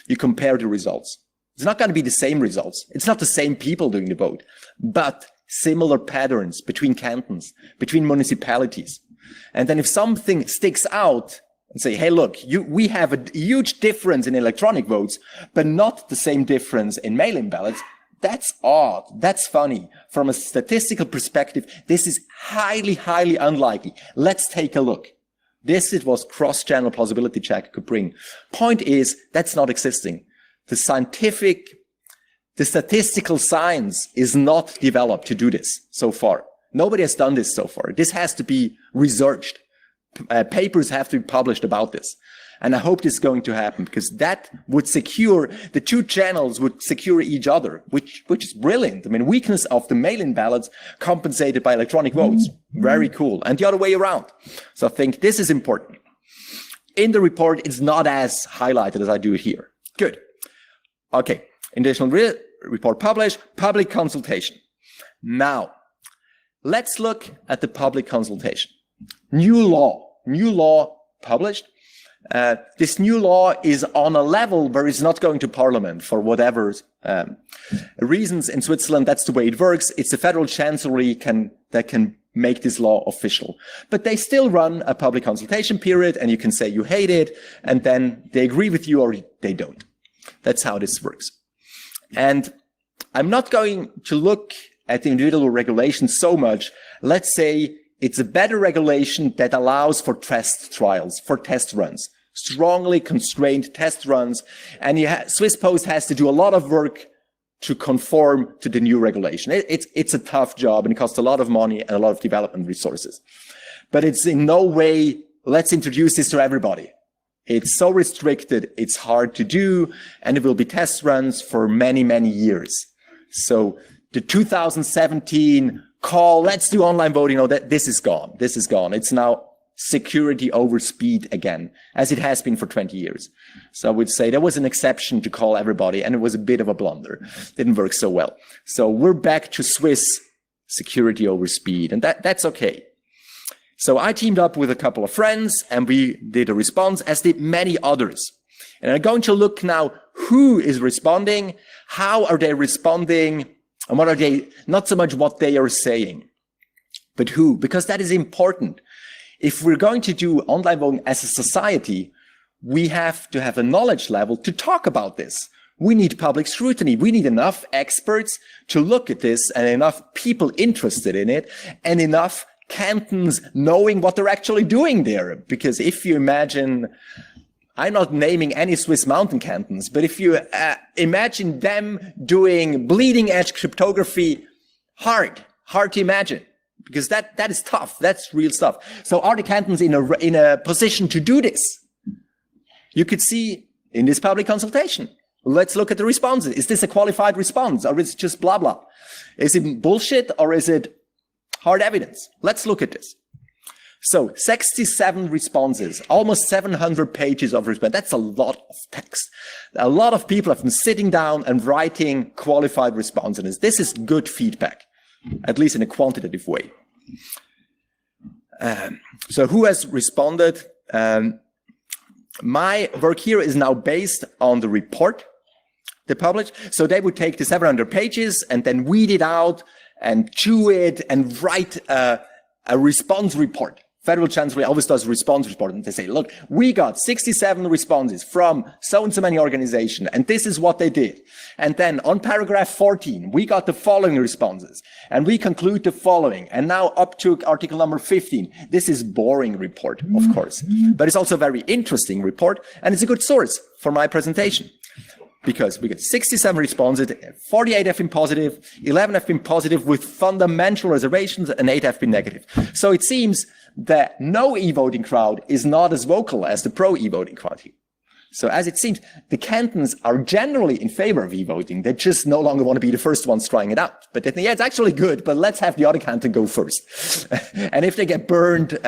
Speaker 1: you compare the results. It's not going to be the same results. It's not the same people doing the vote, but similar patterns between cantons, between municipalities. And then if something sticks out and say, hey, look, we have a huge difference in electronic votes, but not the same difference in mail-in ballots, that's odd. That's funny. From a statistical perspective, this is highly, highly unlikely. Let's take a look. This is what cross-channel plausibility check could bring. Point is, that's not existing. The statistical science is not developed to do this so far. Nobody has done this so far. This has to be researched. Papers have to be published about this. And I hope this is going to happen because that would secure, the two channels would secure each other, which is brilliant. I mean, weakness of the mail-in ballots compensated by electronic votes. Very cool. And the other way around. So I think this is important. In the report, it's not as highlighted as I do it here. Good. Okay, additional report published, public consultation. Now, let's look at the public consultation. New law published. This new law is on a level where it's not going to Parliament for whatever reasons in Switzerland. That's the way it works. It's the federal chancellery that can make this law official. But they still run a public consultation period, and you can say you hate it, and then they agree with you or they don't. That's how this works. And I'm not going to look at the individual regulations so much. Let's say it's a better regulation that allows for test trials, for test runs, strongly constrained test runs. And Swiss Post has to do a lot of work to conform to the new regulation. It's a tough job and it costs a lot of money and a lot of development resources. But it's in no way, let's introduce this to everybody. It's so restricted, it's hard to do, and it will be test runs for many, many years. So the 2017 call, let's do online voting, this is gone. This is gone. It's now security over speed again, as it has been for 20 years. So I would say there was an exception to call everybody, and it was a bit of a blunder. Didn't work so well. So we're back to Swiss security over speed, and that's okay. So I teamed up with a couple of friends and we did a response, as did many others. And I'm going to look now who is responding, how are they responding, and what are they, not so much what they are saying. But who? Because that is important. If we're going to do online voting as a society, we have to have a knowledge level to talk about this. We need public scrutiny. We need enough experts to look at this and enough people interested in it and enough cantons knowing what they're actually doing there. Because if you imagine, I'm not naming any Swiss mountain cantons, but if you imagine them doing bleeding edge cryptography, hard to imagine. Because that is tough. That's real stuff. So are the cantons in a position to do this? You could see in this public consultation. Let's look at the responses. Is this a qualified response or is it just blah, blah? Is it bullshit or is it hard evidence? Let's look at this. So 67 responses, almost 700 pages of response. That's a lot of text. A lot of people have been sitting down and writing qualified responses. This is good feedback, at least in a quantitative way. So who has responded? My work here is now based on the report they published. So they would take the 700 pages and then weed it out and chew it and write a response report. Federal Chancellery always does a response report and they say, look, we got 67 responses from so and so many organizations and this is what they did. And then on paragraph 14, we got the following responses and we conclude the following. And now up to article number 15. This is boring report, of course, but it's also a very interesting report and it's a good source for my presentation. Because we get 67 responses, 48 have been positive, 11 have been positive with fundamental reservations, and 8 have been negative. So it seems that no e-voting crowd is not as vocal as the pro-e-voting crowd here. So as it seems, the cantons are generally in favor of e-voting. They just no longer want to be the first ones trying it out. But they think, yeah, it's actually good, but let's have the other canton go first. And if they get burned,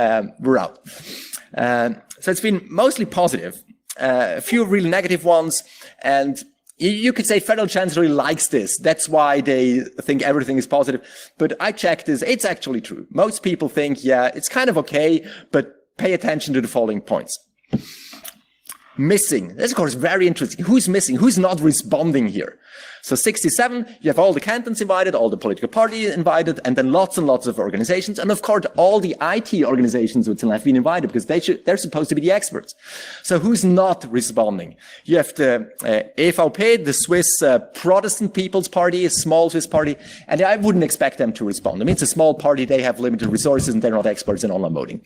Speaker 1: we're out. So it's been mostly positive. A few really negative ones, and you could say Federal Chancellery likes this. That's why they think everything is positive. But I checked this. It's actually true. Most people think, yeah, it's kind of okay, but pay attention to the following points. Missing. That's, of course, very interesting. Who's missing? Who's not responding here? So 67, you have all the cantons invited, all the political parties invited, and then lots and lots of organizations. And of course, all the IT organizations which have been invited because they're supposed to be the experts. So who's not responding? You have the EVP, the Swiss Protestant People's Party, a small Swiss party, and I wouldn't expect them to respond. I mean, it's a small party. They have limited resources and they're not experts in online voting.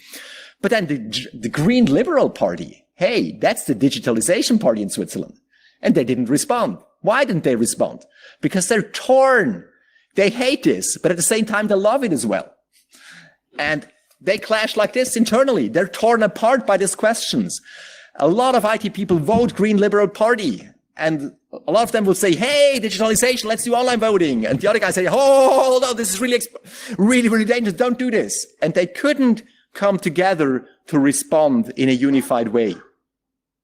Speaker 1: But then the Green Liberal Party, hey, that's the digitalization party in Switzerland. And they didn't respond. Why didn't they respond? Because they're torn. They hate this, but at the same time, they love it as well. And they clash like this internally. They're torn apart by these questions. A lot of IT people vote Green Liberal Party. And a lot of them will say, hey, digitalization, let's do online voting. And the other guys say, oh, no, this is really dangerous. Don't do this. And they couldn't come together to respond in a unified way.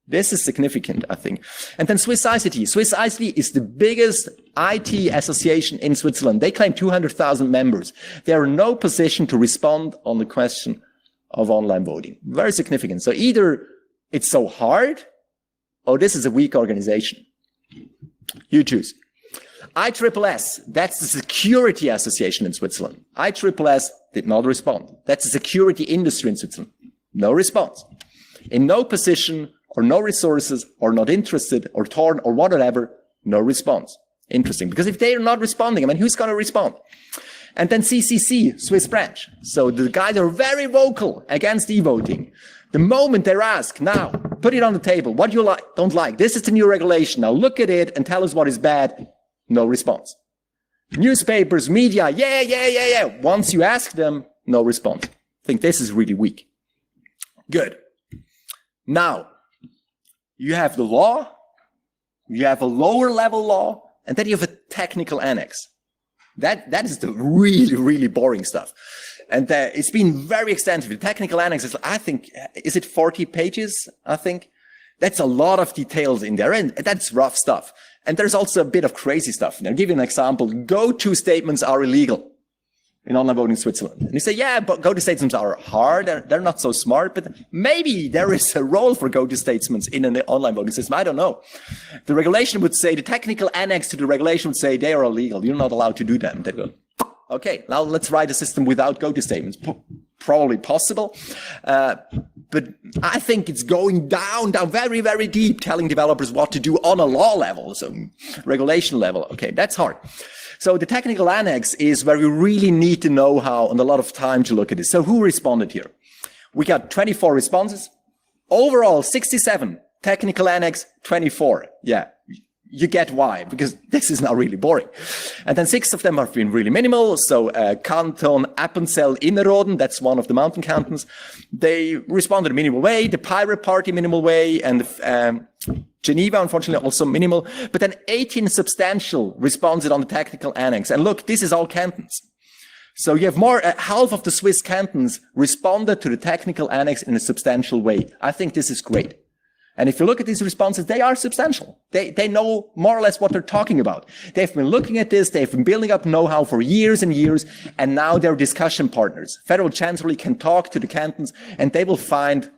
Speaker 1: This is significant, I think. And then Swiss ICT. Swiss ICT is the biggest IT association in Switzerland. They claim 200,000 members. They are in no position to respond on the question of online voting. Very significant. So either it's so hard or this is a weak organization. You choose. ISSS, that's the security association in Switzerland. ISSS did not respond. That's the security industry in Switzerland. No response. In no position or no resources, or not interested, or torn, or whatever, no response. Interesting, because if they are not responding, I mean, who's going to respond? And then CCC, Swiss branch. So the guys are very vocal against e-voting. The moment they're asked, now, put it on the table, what you like, don't like, this is the new regulation, now look at it and tell us what is bad, no response. Newspapers, media, yeah. Once you ask them, no response. I think this is really weak. Good. Now, you have the law, you have a lower level law, and then you have a technical annex. That is the really boring stuff. And it's been very extensive. The technical annex is, I think, is it 40 pages, I think? That's a lot of details in there, and that's rough stuff. And there's also a bit of crazy stuff. I'll give you an example. Go-to statements are illegal in online voting in Switzerland. And you say, yeah, but go-to statements are hard. They're not so smart, but maybe there is a role for go-to statements in an online voting system. I don't know. The regulation would say, the technical annex to the regulation would say they are illegal. You're not allowed to do them. They go, Okay, now let's write a system without go-to statements. Probably possible. But I think it's going down very, very deep, telling developers what to do on a law level, so regulation level. Okay, that's hard. So the technical annex is where we really need to know how and a lot of time to look at this. So who responded here? We got 24 responses. Overall, 67. Technical annex, 24. Yeah. You get why, because this is now really boring. And then 6 of them have been really minimal. So Canton Appenzell Innerrhoden, that's one of the mountain cantons, they responded a minimal way. The Pirate Party minimal way, and Geneva, unfortunately, also minimal. But then 18 substantial responded on the technical annex. And look, this is all cantons. So you have half of the Swiss cantons responded to the technical annex in a substantial way. I think this is great. And if you look at these responses, they are substantial. They know more or less what they're talking about. They've been looking at this. They've been building up know-how for years and years. And now they're discussion partners. Federal Chancellery can talk to the cantons and they will find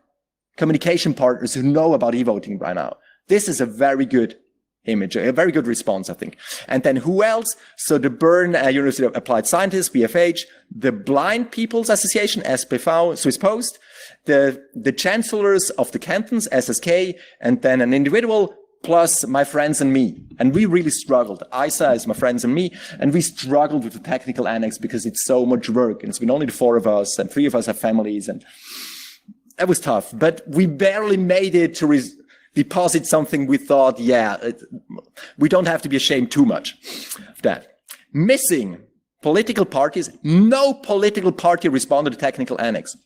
Speaker 1: communication partners who know about e-voting by now. This is a very good image, a very good response, I think. And then who else? So the Bern University of Applied Scientists, BFH, the Blind People's Association, SPV, Swiss Post, the chancellors of the cantons, SSK, and then an individual plus my friends and me. And we really struggled. ISA is my friends and me, and we struggled with the technical annex because it's so much work. And it's been only the 4 of us, and 3 of us have families, and that was tough. But we barely made it to deposit something we thought, we don't have to be ashamed too much of that. Missing political parties. No political party responded to technical annex.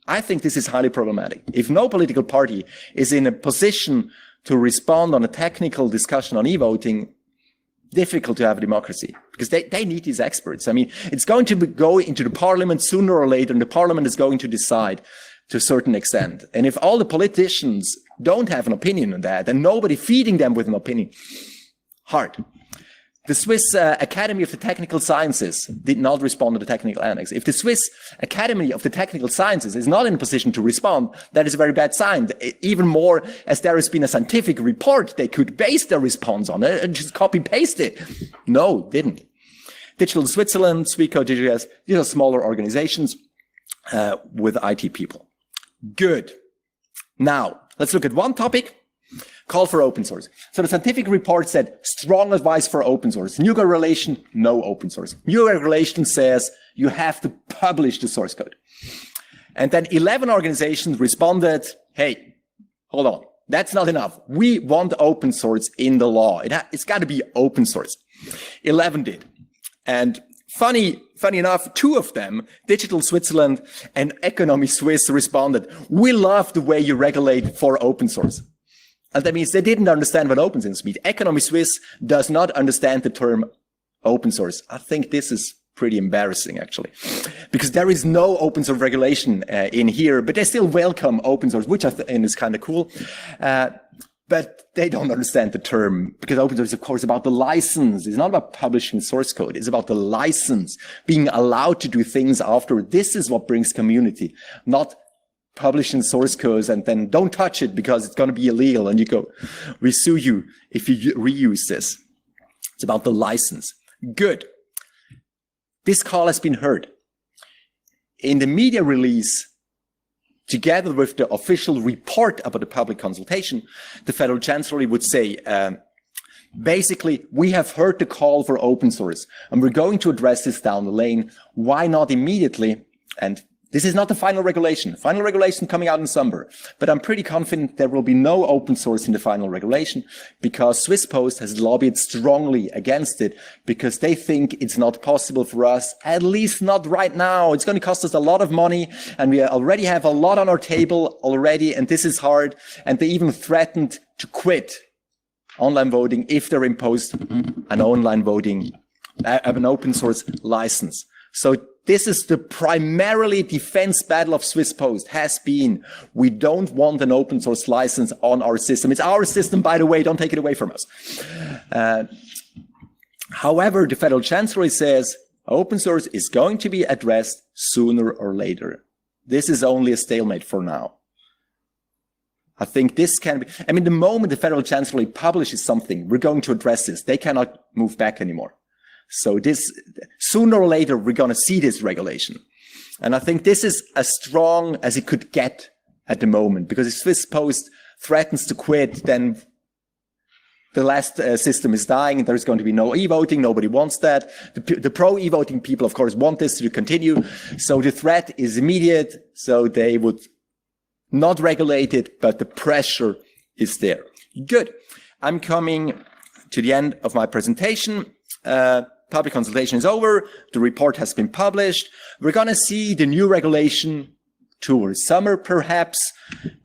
Speaker 1: I think this is highly problematic. If no political party is in a position to respond on a technical discussion on e-voting, difficult to have a democracy because they need these experts. I mean, it's going to go into the parliament sooner or later, and the parliament is going to decide to a certain extent. And if all the politicians don't have an opinion on that and nobody feeding them with an opinion, hard. The Swiss Academy of the Technical Sciences did not respond to the technical annex. If the Swiss Academy of the Technical Sciences is not in a position to respond, that is a very bad sign. Even more, as there has been a scientific report they could base their response on it and just copy paste it. No, didn't. Digital Switzerland, Sweco, DGS, these are smaller organizations with IT people. Good. Now, let's look at one topic. Call for open source. So the scientific report said strong advice for open source. New regulation, no open source. New regulation says you have to publish the source code. And then 11 organizations responded, hey, hold on, that's not enough. We want open source in the law. It's got to be open source. 11 did. And funny enough, 2 of them, Digital Switzerland and Economy Swiss, responded, we love the way you regulate for open source. And that means they didn't understand what open source means. Economy Swiss does not understand the term open source. I think this is pretty embarrassing, actually, because there is no open source regulation in here, but they still welcome open source, which I think is kind of cool. But they don't understand the term, because open source is, of course, about the license. It's not about publishing source code. It's about the license, being allowed to do things afterward. This is what brings community, not publishing source codes and then don't touch it because it's going to be illegal. And you go, we sue you if you reuse this. It's about the license. Good. This call has been heard. In the media release, together with the official report about the public consultation, the Federal Chancellery would say, basically, we have heard the call for open source and we're going to address this down the lane. Why not immediately? And this is not the final regulation. Final regulation coming out in summer, but I'm pretty confident there will be no open source in the final regulation because Swiss Post has lobbied strongly against it because they think it's not possible for us, at least not right now. It's going to cost us a lot of money and we already have a lot on our table already, and this is hard. And they even threatened to quit online voting if they're imposed an online voting, an open source license. So this is the primarily defense battle of Swiss Post has been, we don't want an open source license on our system. It's our system, by the way, don't take it away from us. However, the Federal Chancellery says open source is going to be addressed sooner or later. This is only a stalemate for now. I think this can be, the moment the Federal Chancellery publishes something, we're going to address this. They cannot move back anymore. So this, sooner or later, we're going to see this regulation. And I think this is as strong as it could get at the moment, because if Swiss Post threatens to quit, then the last system is dying, and there's going to be no e-voting. Nobody wants that. The pro-e-voting people, of course, want this to continue. So the threat is immediate. So they would not regulate it, but the pressure is there. Good. I'm coming to the end of my presentation. Public consultation is over. The report has been published. We're going to see the new regulation towards summer, perhaps,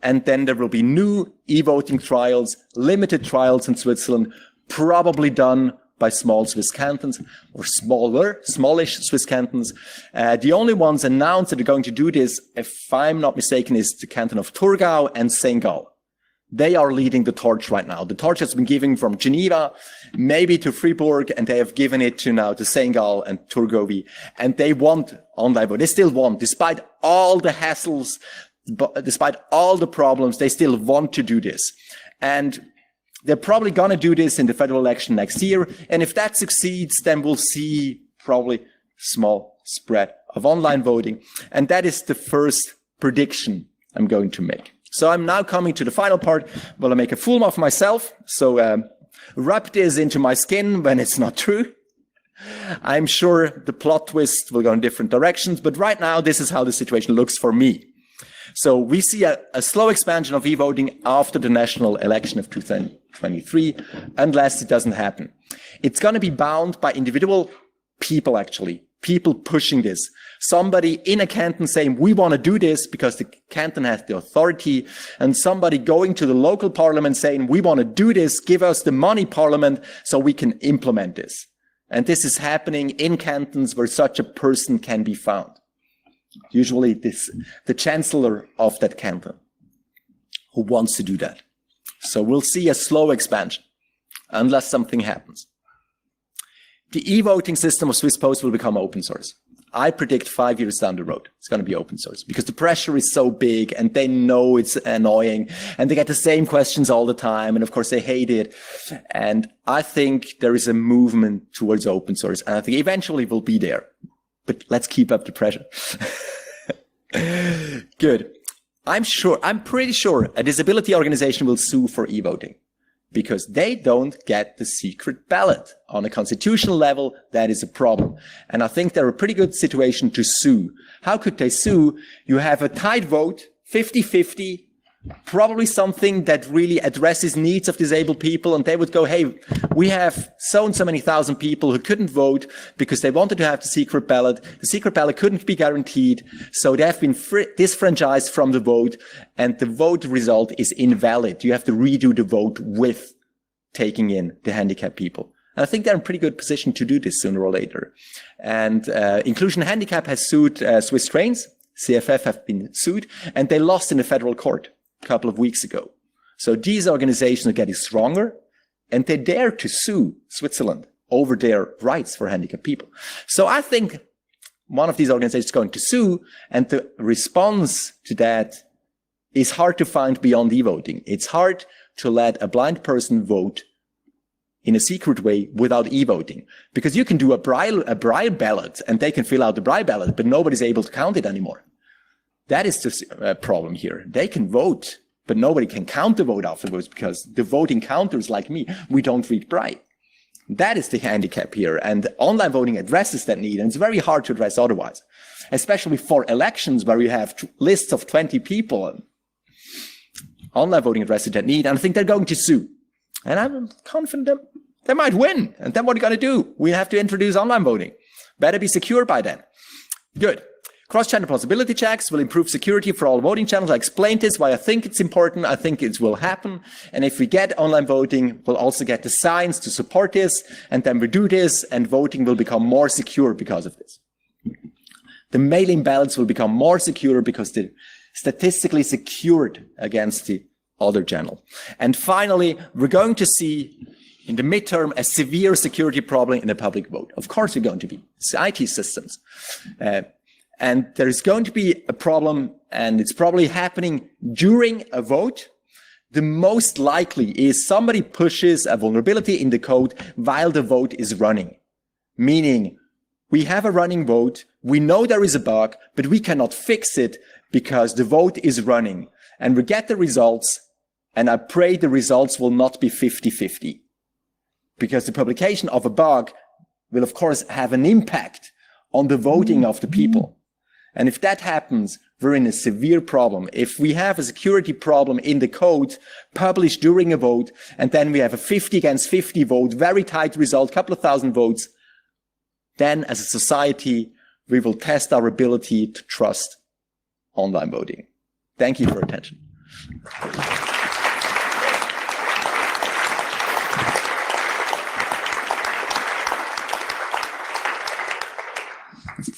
Speaker 1: and then there will be new e-voting trials, limited trials in Switzerland, probably done by small Swiss cantons or smallish Swiss cantons. The only ones announced that are going to do this, if I'm not mistaken, is the canton of Thurgau and Senegal. They are leading the torch right now. The torch has been given from Geneva, maybe to Fribourg, and they have given it to now to Senegal and Thurgau. And they want online vote. They still want, despite all the hassles, despite all the problems, they still want to do this. And they're probably going to do this in the federal election next year. And if that succeeds, then we'll see probably small spread of online voting. And that is the first prediction I'm going to make. So I'm now coming to the final part. Will I make a fool of myself? So wrap this into my skin when it's not true. I'm sure the plot twist will go in different directions, but right now this is how the situation looks for me. So we see a slow expansion of e-voting after the national election of 2023, unless it doesn't happen. It's going to be bound by individual people, actually. People pushing this. Somebody in a canton saying, we want to do this because the canton has the authority, and somebody going to the local parliament saying, we want to do this, give us the money, parliament, so we can implement this. And this is happening in cantons where such a person can be found. Usually the chancellor of that canton who wants to do that. So we'll see a slow expansion unless something happens. The e-voting system of Swiss Post will become open source. I predict 5 years down the road, it's going to be open source because the pressure is so big and they know it's annoying and they get the same questions all the time. And of course they hate it. And I think there is a movement towards open source, and I think eventually we'll be there, but let's keep up the pressure. Good. I'm pretty sure a disability organization will sue for e-voting, because they don't get the secret ballot. On a constitutional level, that is a problem. And I think they're a pretty good situation to sue. How could they sue? You have a tied vote, 50-50, probably something that really addresses needs of disabled people. And they would go, hey, we have so and so many thousand people who couldn't vote because they wanted to have the secret ballot. The secret ballot couldn't be guaranteed. So they have been disfranchised from the vote, and the vote result is invalid. You have to redo the vote with taking in the handicapped people. And I think they're in a pretty good position to do this sooner or later. And Inclusion Handicap has sued Swiss Trains. CFF have been sued, and they lost in the federal court a couple of weeks ago. So these organizations are getting stronger, and they dare to sue Switzerland over their rights for handicapped people. So I think one of these organizations is going to sue, and the response to that is hard to find beyond e-voting. It's hard to let a blind person vote in a secret way without e-voting, because you can do a braille ballot and they can fill out the braille ballot, but nobody's able to count it anymore. That is the problem here. They can vote, but nobody can count the vote afterwards because the voting counters like me, we don't read braille. That is the handicap here. And online voting addresses that need, and it's very hard to address otherwise, especially for elections where you have lists of 20 people. Online voting addresses that need, and I think they're going to sue. And I'm confident they might win. And then what are we going to do? We have to introduce online voting. Better be secure by then. Good. Cross-channel plausibility checks will improve security for all voting channels. I explained this, why I think it's important. I think it will happen. And if we get online voting, we'll also get the science to support this. And then we do this, and voting will become more secure because of this. The mail-in ballots will become more secure because they're statistically secured against the other channel. And finally, we're going to see in the midterm a severe security problem in the public vote. Of course, we're going to be. It's IT systems. And there is going to be a problem, and it's probably happening during a vote. The most likely is somebody pushes a vulnerability in the code while the vote is running. meaning we have a running vote, we know there is a bug, but we cannot fix it because the vote is running. And we get the results, and I pray the results will not be 50-50. Because the publication of a bug will, of course, have an impact on the voting of the people. And if that happens, we're in a severe problem. If we have a security problem in the code published during a vote, and then we have a 50 against 50 vote, very tight result, couple of thousand votes, then as a society, we will test our ability to trust online voting. Thank you for your attention.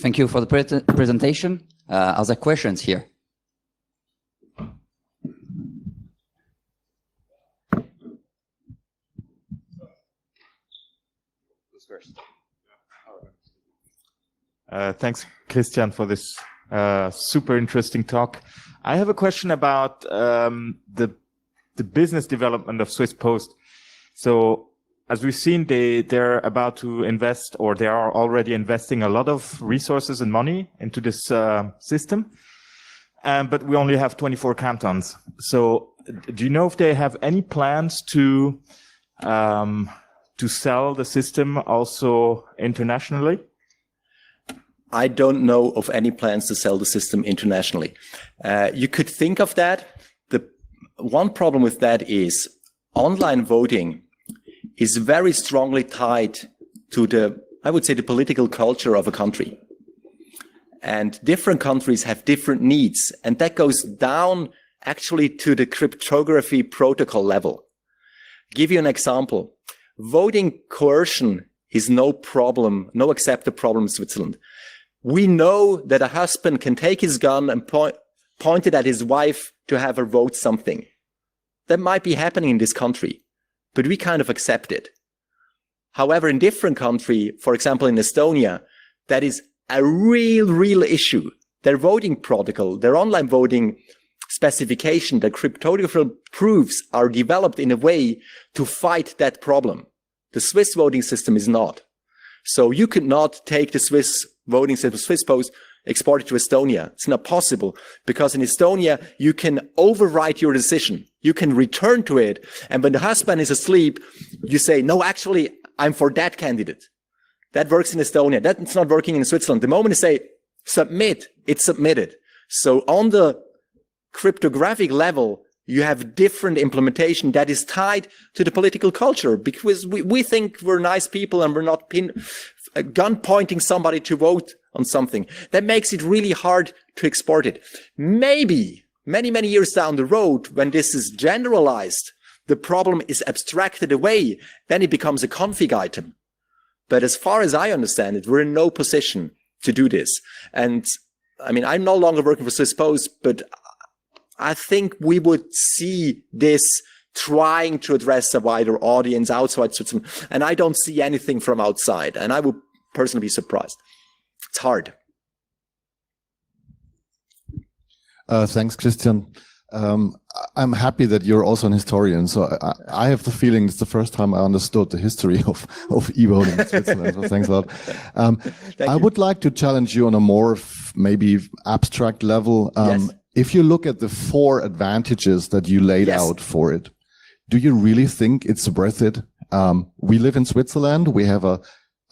Speaker 2: Thank you for the presentation. Other questions here?
Speaker 3: Thanks, Christian, for this super interesting talk. I have a question about the business development of Swiss Post. So, as we've seen, they're about to invest, or they are already investing a lot of resources and money into this system. But we only have 24 cantons. So, do you know if they have any plans to sell the system also internationally?
Speaker 1: I don't know of any plans to sell the system internationally. You could think of that. The one problem with that is online voting is very strongly tied to I would say, the political culture of a country. And different countries have different needs. And that goes down actually to the cryptography protocol level. Give you an example. Voting coercion is no problem, no accepted problem in Switzerland. We know that a husband can take his gun and point it at his wife to have her vote something. That might be happening in this country, but we kind of accept it. However, in different country, for example, in Estonia, that is a real issue. Their voting protocol, their online voting specification, the cryptographic proofs are developed in a way to fight that problem. The Swiss voting system is not. So you could not take the Swiss voting system, Swiss Post, export it to Estonia. It's not possible, because in Estonia, you can overwrite your decision. You can return to it. And when the husband is asleep, you say, no, actually, I'm for that candidate. That works in Estonia. That's not working in Switzerland. The moment you say submit, it's submitted. So on the cryptographic level, you have different implementation that is tied to the political culture, because we think we're nice people and we're not gun pointing somebody to vote on something. That makes it really hard to export it. Maybe many years down the road, when this is generalized, the problem is abstracted away, then it becomes a config item. But as far as I understand it, we're in no position to do this. And I mean, I'm no longer working for Swiss Post, but I think we would see this trying to address a wider audience outside Switzerland. And I don't see anything from outside. And I would personally be surprised. It's hard.
Speaker 4: Thanks, Christian. I'm happy that you're also an historian. So I have the feeling it's the first time I understood the history of e-voting in Switzerland. So thanks a lot. I would like to challenge you on a more maybe abstract level.
Speaker 1: Yes.
Speaker 4: If you look at the 4 advantages that you laid out for it, do you really think it's worth it? We live in Switzerland. We have a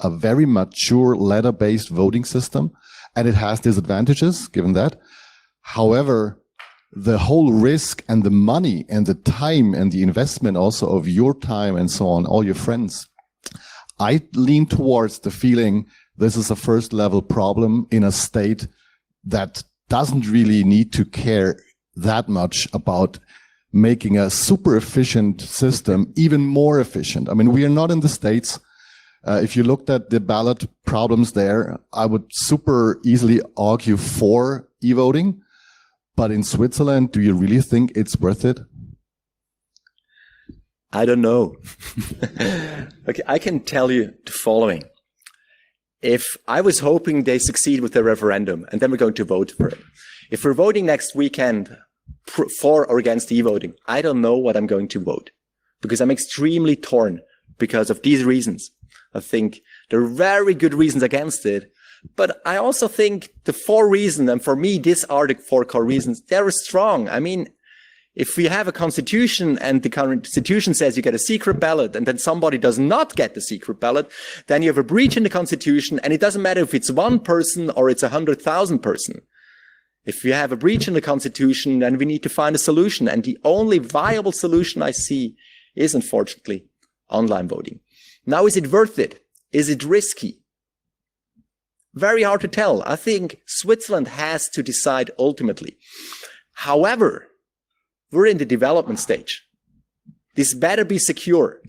Speaker 4: very mature letter-based voting system, and it has disadvantages, given that. However, the whole risk and the money and the time and the investment also of your time and so on, all your friends, I lean towards the feeling this is a first-level problem in a state that doesn't really need to care that much about making a super efficient system even more efficient. I mean, we are not in the States. If you looked at the ballot problems there, I would super easily argue for e-voting. But in Switzerland, do you really think it's worth it?
Speaker 1: I don't know. Okay, I can tell you the following. If I was hoping they succeed with the referendum, and then we're going to vote for it. If we're voting next weekend for or against e-voting, I don't know what I'm going to vote, because I'm extremely torn because of these reasons. I think There are very good reasons against it. But I also think the 4 reasons, and for me, these are the 4 core reasons, they're strong. I mean, if we have a constitution and the constitution says you get a secret ballot and then somebody does not get the secret ballot, then you have a breach in the constitution, and it doesn't matter if it's 1 person or it's 100,000 person. If we have a breach in the constitution, then we need to find a solution. And the only viable solution I see is, unfortunately, online voting. Now, is it worth it? Is it risky? Very hard to tell. I think Switzerland has to decide ultimately. However, we're in the development stage. This better be secure.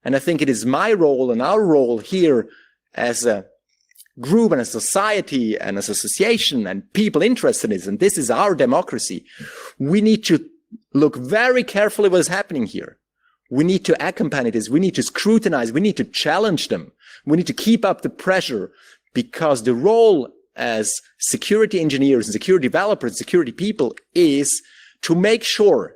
Speaker 1: And I think it is my role and our role here as a group and a society and as an association and people interested in this, and this is our democracy. We need to look very carefully what is happening here. We need to accompany this. We need to scrutinize. We need to challenge them. We need to keep up the pressure, because the role as security engineers and security developers, and security people is to make sure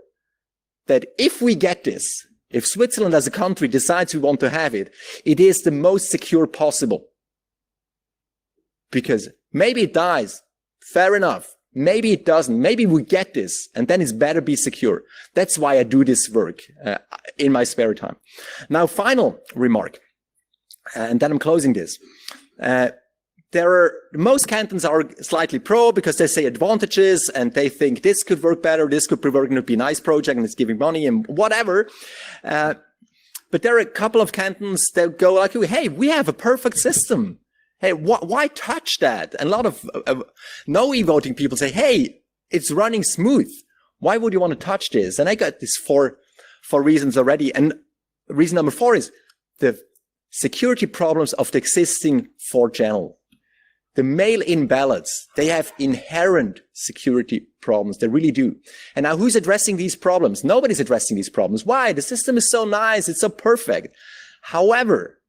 Speaker 1: that if we get this, if Switzerland as a country decides we want to have it, it is the most secure possible. Because maybe it dies, fair enough. Maybe it doesn't. Maybe we get this, and then it's better be secure. That's why I do this work in my spare time. Now, final remark, and then I'm closing this. Most cantons are slightly pro because they say advantages and they think this could work better, this could be working, it would be a nice project and it's giving money and whatever. But there are a couple of cantons that go like, hey, we have a perfect system. Hey, why touch that? And a lot of no e-voting people say, hey, it's running smooth. Why would you want to touch this? And I got this for reasons already. And reason number 4 is the security problems of the existing 4 channel. The mail-in ballots, they have inherent security problems. They really do. And now who's addressing these problems? Nobody's addressing these problems. Why? The system is so nice. It's so perfect. However,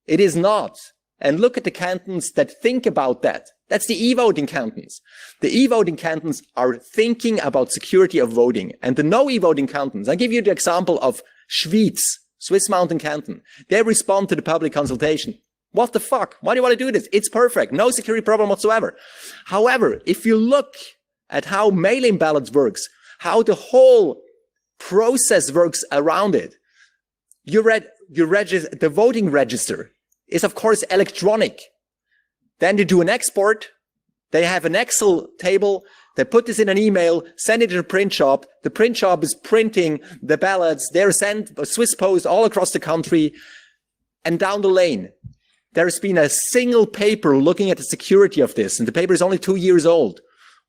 Speaker 1: it is not. And look at the cantons that think about that. That's the e-voting cantons. The e-voting cantons are thinking about security of voting. And the no e-voting cantons, I'll give you the example of Schwyz, Swiss Mountain Canton. They respond to the public consultation. What the fuck? Why do you want to do this? It's perfect. No security problem whatsoever. However, if you look at how mail-in ballots works, how the whole process works around it, the voting register is, of course, electronic. Then they do an export. They have an Excel table. They put this in an email, send it to the print shop. The print shop is printing the ballots. They're sent by Swiss Post all across the country. And down the lane, there's been a single paper looking at the security of this. And the paper is only 2 years old.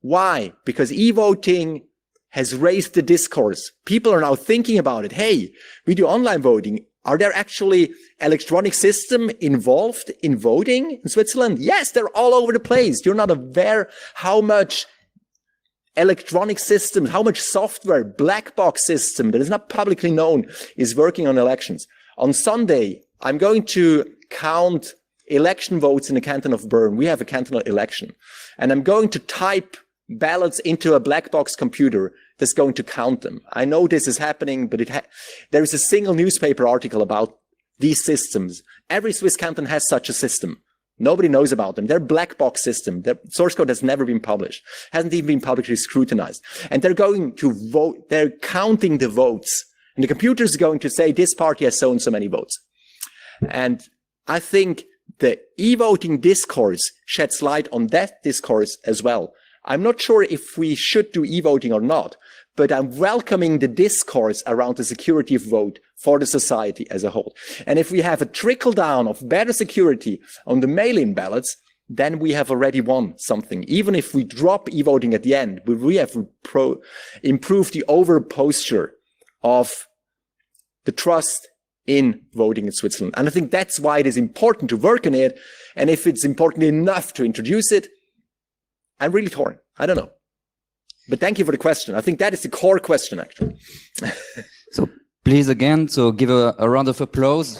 Speaker 1: Why? Because e-voting has raised the discourse. People are now thinking about it. Hey, we do online voting. Are there actually electronic system involved in voting in Switzerland? Yes, they're all over the place. You're not aware how much electronic systems, how much software, black box system that is not publicly known is working on elections. On Sunday, I'm going to count election votes in the canton of Bern. We have a cantonal election. And I'm going to type ballots into a black box computer that's going to count them. I know this is happening, but there is a single newspaper article about these systems. Every Swiss canton has such a system. Nobody knows about them. They're black box system. Their source code has never been published, hasn't even been publicly scrutinized. And they're going to vote, they're counting the votes. And the computer is going to say this party has so and so many votes. And I think the e-voting discourse sheds light on that discourse as well. I'm not sure if we should do e-voting or not, but I'm welcoming the discourse around the security of vote for the society as a whole. And if we have a trickle down of better security on the mail-in ballots, then we have already won something. Even if we drop e-voting at the end, we have improved the overall posture of the trust in voting in Switzerland. And I think that's why it is important to work on it. And if it's important enough to introduce it, I'm really torn. I don't know. But thank you for the question. I think that is the core question, actually.
Speaker 2: So please again, so give a round of applause.